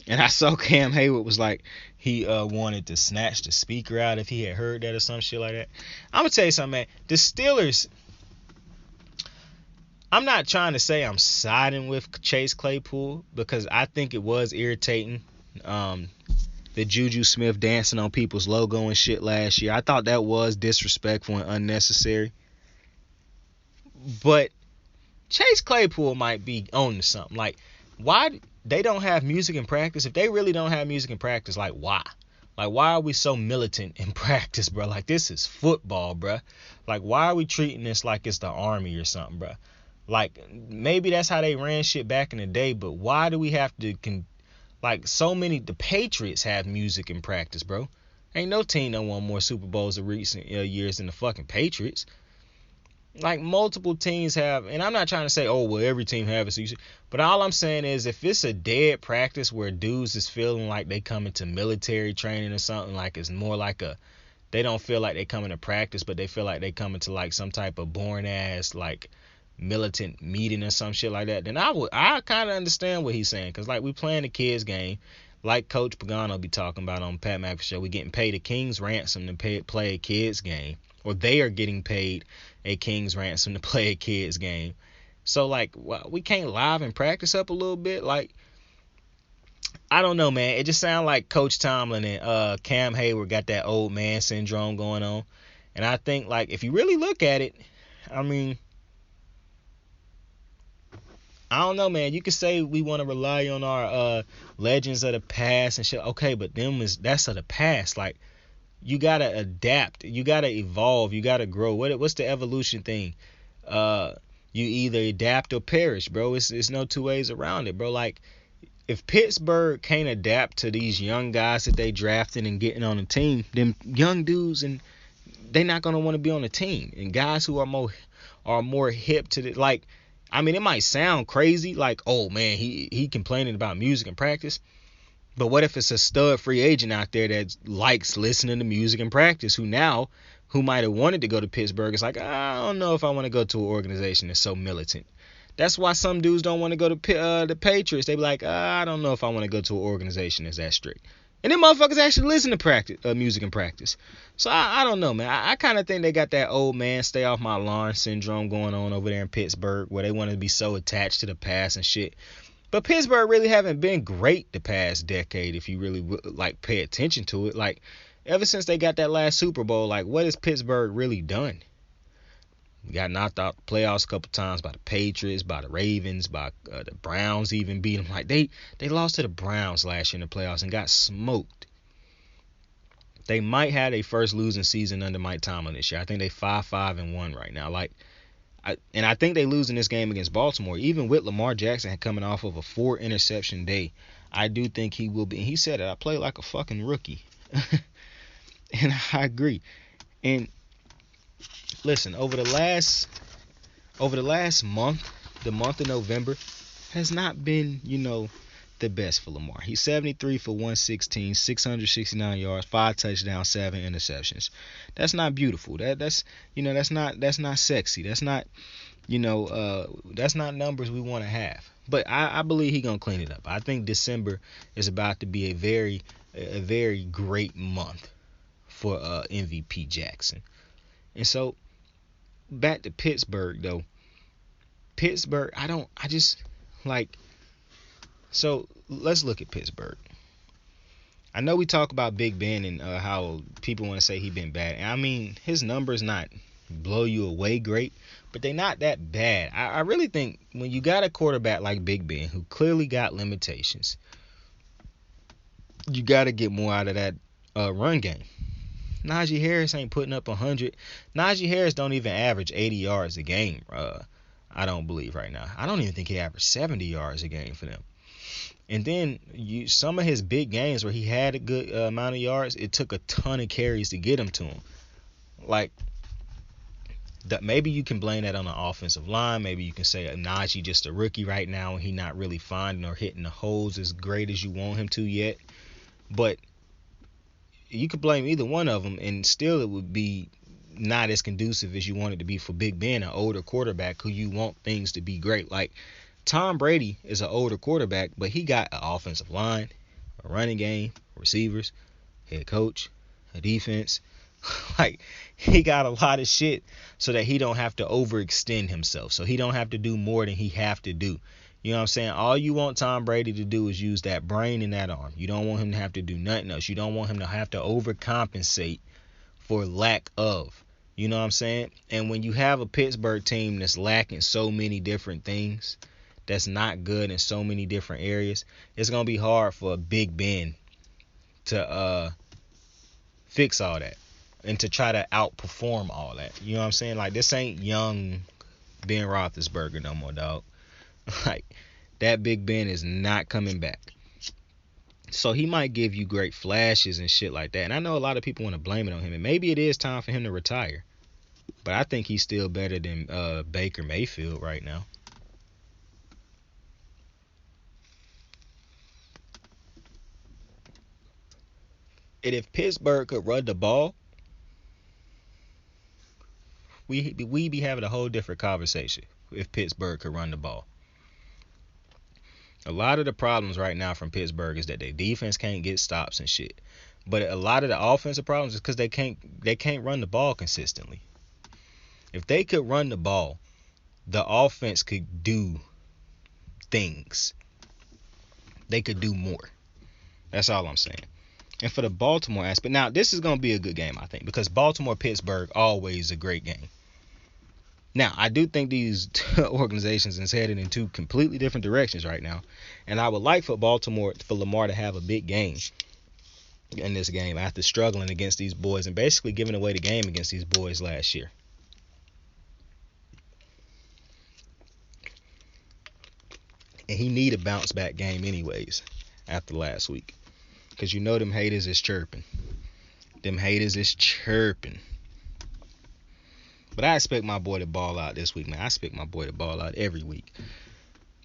And I saw Cam Hayward was like, he wanted to snatch the speaker out if he had heard that or some shit like that. I'm gonna tell you something, man. The Steelers, I'm not trying to say I'm siding with Chase Claypool because I think it was irritating. The Juju Smith dancing on people's logo and shit last year. I thought that was disrespectful and unnecessary. But Chase Claypool might be on to something. Like, why they don't have music in practice? If they really don't have music in practice, like, why? Like, why are we so militant in practice, bro? Like, this is football, bro. Like, why are we treating this like it's the Army or something, bro? Like, maybe that's how they ran shit back in the day, but why do we have to the Patriots have music in practice, bro. Ain't no team that won more Super Bowls in recent years than the fucking Patriots. Like, multiple teams have, and I'm not trying to say, oh, well, every team have it, so you should, but all I'm saying is if it's a dead practice where dudes is feeling like they come into military training or something, like it's more like they don't feel like they come into practice, but they feel like they come into like some type of boring ass, like, militant meeting or some shit like that, then I kind of understand what he's saying, because like we playing the kids game, like Coach Pagano be talking about on Pat McAfee show, we getting paid a king's ransom to play a kids game, or they are getting paid a king's ransom to play a kids game. So like we can't live and practice up a little bit. Like, I don't know, man. It just sounds like Coach Tomlin and Cam Hayward got that old man syndrome going on. And I think, like, if you really look at it, I mean, I don't know, man. You could say we want to rely on our legends of the past and shit. Okay, but that's of the past. Like, you gotta adapt, you gotta evolve, you gotta grow. What's the evolution thing? You either adapt or perish, bro. It's no two ways around it, bro. Like, if Pittsburgh can't adapt to these young guys that they drafted and getting on the team, them young dudes, and they not gonna want to be on the team. And guys who are more hip to the, like, I mean, it might sound crazy, like, oh man, he complaining about music and practice. But what if it's a stud free agent out there that likes listening to music and practice, who might have wanted to go to Pittsburgh? It's like, I don't know if I want to go to an organization that's so militant. That's why some dudes don't want to go to the Patriots. They be like, I don't know if I want to go to an organization that's that strict. And them motherfuckers actually listen to practice, music and practice. So I don't know, man. I kind of think they got that old man stay off my lawn syndrome going on over there in Pittsburgh, where they want to be so attached to the past and shit. But Pittsburgh really haven't been great the past decade if you really like pay attention to it. Like, ever since they got that last Super Bowl, like, what has Pittsburgh really done? We got knocked out the playoffs a couple times by the Patriots, by the Ravens, by the Browns even beat them. Like, they lost to the Browns last year in the playoffs and got smoked. They might have their first losing season under Mike Tomlin this year. I think they 5-5-1 right now. Like, I think they lose in this game against Baltimore. Even with Lamar Jackson coming off of a 4-interception day, I do think he will be. And he said it, I play like a fucking rookie. And I agree. And listen, over the last month, the month of November has not been, the best for Lamar. He's 73 for 116, 669 yards, 5 touchdowns, 7 interceptions. That's not beautiful. That's not sexy. That's not, that's not numbers we want to have. But I believe he's gonna clean it up. I think December is about to be a very great month for MVP Jackson. And so back to Pittsburgh though. So let's look at Pittsburgh. I know we talk about Big Ben and how people want to say he's been bad. And I mean, his numbers not blow you away great, but they're not that bad. I really think when you got a quarterback like Big Ben, who clearly got limitations, you got to get more out of that run game. Najee Harris ain't putting up 100. Najee Harris don't even average 80 yards a game. I don't believe right now. I don't even think he averaged 70 yards a game for them. And then some of his big games where he had a good amount of yards, it took a ton of carries to get him to him. Like, maybe you can blame that on the offensive line. Maybe you can say Najee just a rookie right now and he not really finding or hitting the holes as great as you want him to yet. But you could blame either one of them, and still it would be not as conducive as you want it to be for Big Ben, an older quarterback who you want things to be great. Like, Tom Brady is an older quarterback, but he got an offensive line, a running game, receivers, head coach, a defense. Like, he got a lot of shit so that he don't have to overextend himself, so he don't have to do more than he have to do. You know what I'm saying? All you want Tom Brady to do is use that brain and that arm. You don't want him to have to do nothing else. You don't want him to have to overcompensate for lack of. You know what I'm saying? And when you have a Pittsburgh team that's lacking so many different things, that's not good in so many different areas, it's going to be hard for Big Ben to fix all that and to try to outperform all that. You know what I'm saying? Like, this ain't young Ben Roethlisberger no more, dog. Like, that Big Ben is not coming back. So he might give you great flashes and shit like that. And I know a lot of people want to blame it on him. And maybe it is time for him to retire. But I think he's still better than Baker Mayfield right now. And if Pittsburgh could run the ball, we be having a whole different conversation if Pittsburgh could run the ball. A lot of the problems right now from Pittsburgh is that their defense can't get stops and shit. But a lot of the offensive problems is because they can't run the ball consistently. If they could run the ball, the offense could do things. They could do more. That's all I'm saying. And for the Baltimore aspect, now this is going to be a good game, I think, because Baltimore Pittsburgh always a great game. Now, I do think these organizations is headed in two completely different directions right now, and I would like for Lamar to have a big game in this game after struggling against these boys and basically giving away the game against these boys last year. And he need a bounce back game anyways after last week. Because you know them haters is chirping. But I expect my boy to ball out this week, man. I expect my boy to ball out every week.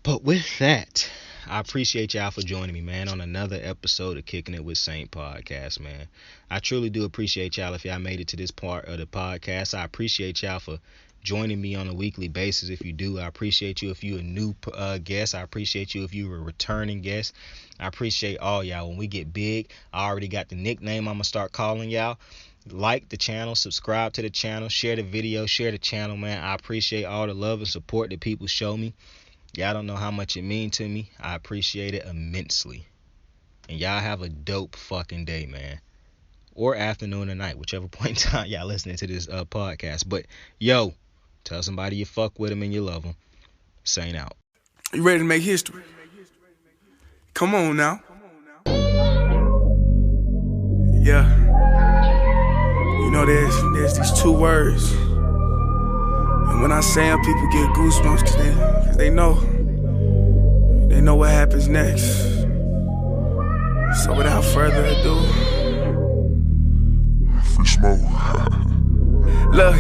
But with that, I appreciate y'all for joining me, man, on another episode of Kicking It with Saint podcast, man. I truly do appreciate y'all if y'all made it to this part of the podcast. I appreciate y'all for joining me on a weekly basis. If you do, I appreciate you if you're a new guest. I appreciate you if you're a returning guest. I appreciate all y'all. When we get big, I already got the nickname I'm going to start calling y'all. Like the channel, subscribe to the channel, share the video, share the channel, man. I appreciate all the love and support that people show me. Y'all don't know how much it means to me. I appreciate it immensely. And y'all have a dope fucking day, man. Or afternoon or night, whichever point in time y'all listening to this podcast. But, yo, tell somebody you fuck with them and you love them. Saint out. You ready to make history? Come on now. Yeah. You know, there's these two words. And when I say them, people get goosebumps because they know what happens next. So without further ado, free smoke. Look.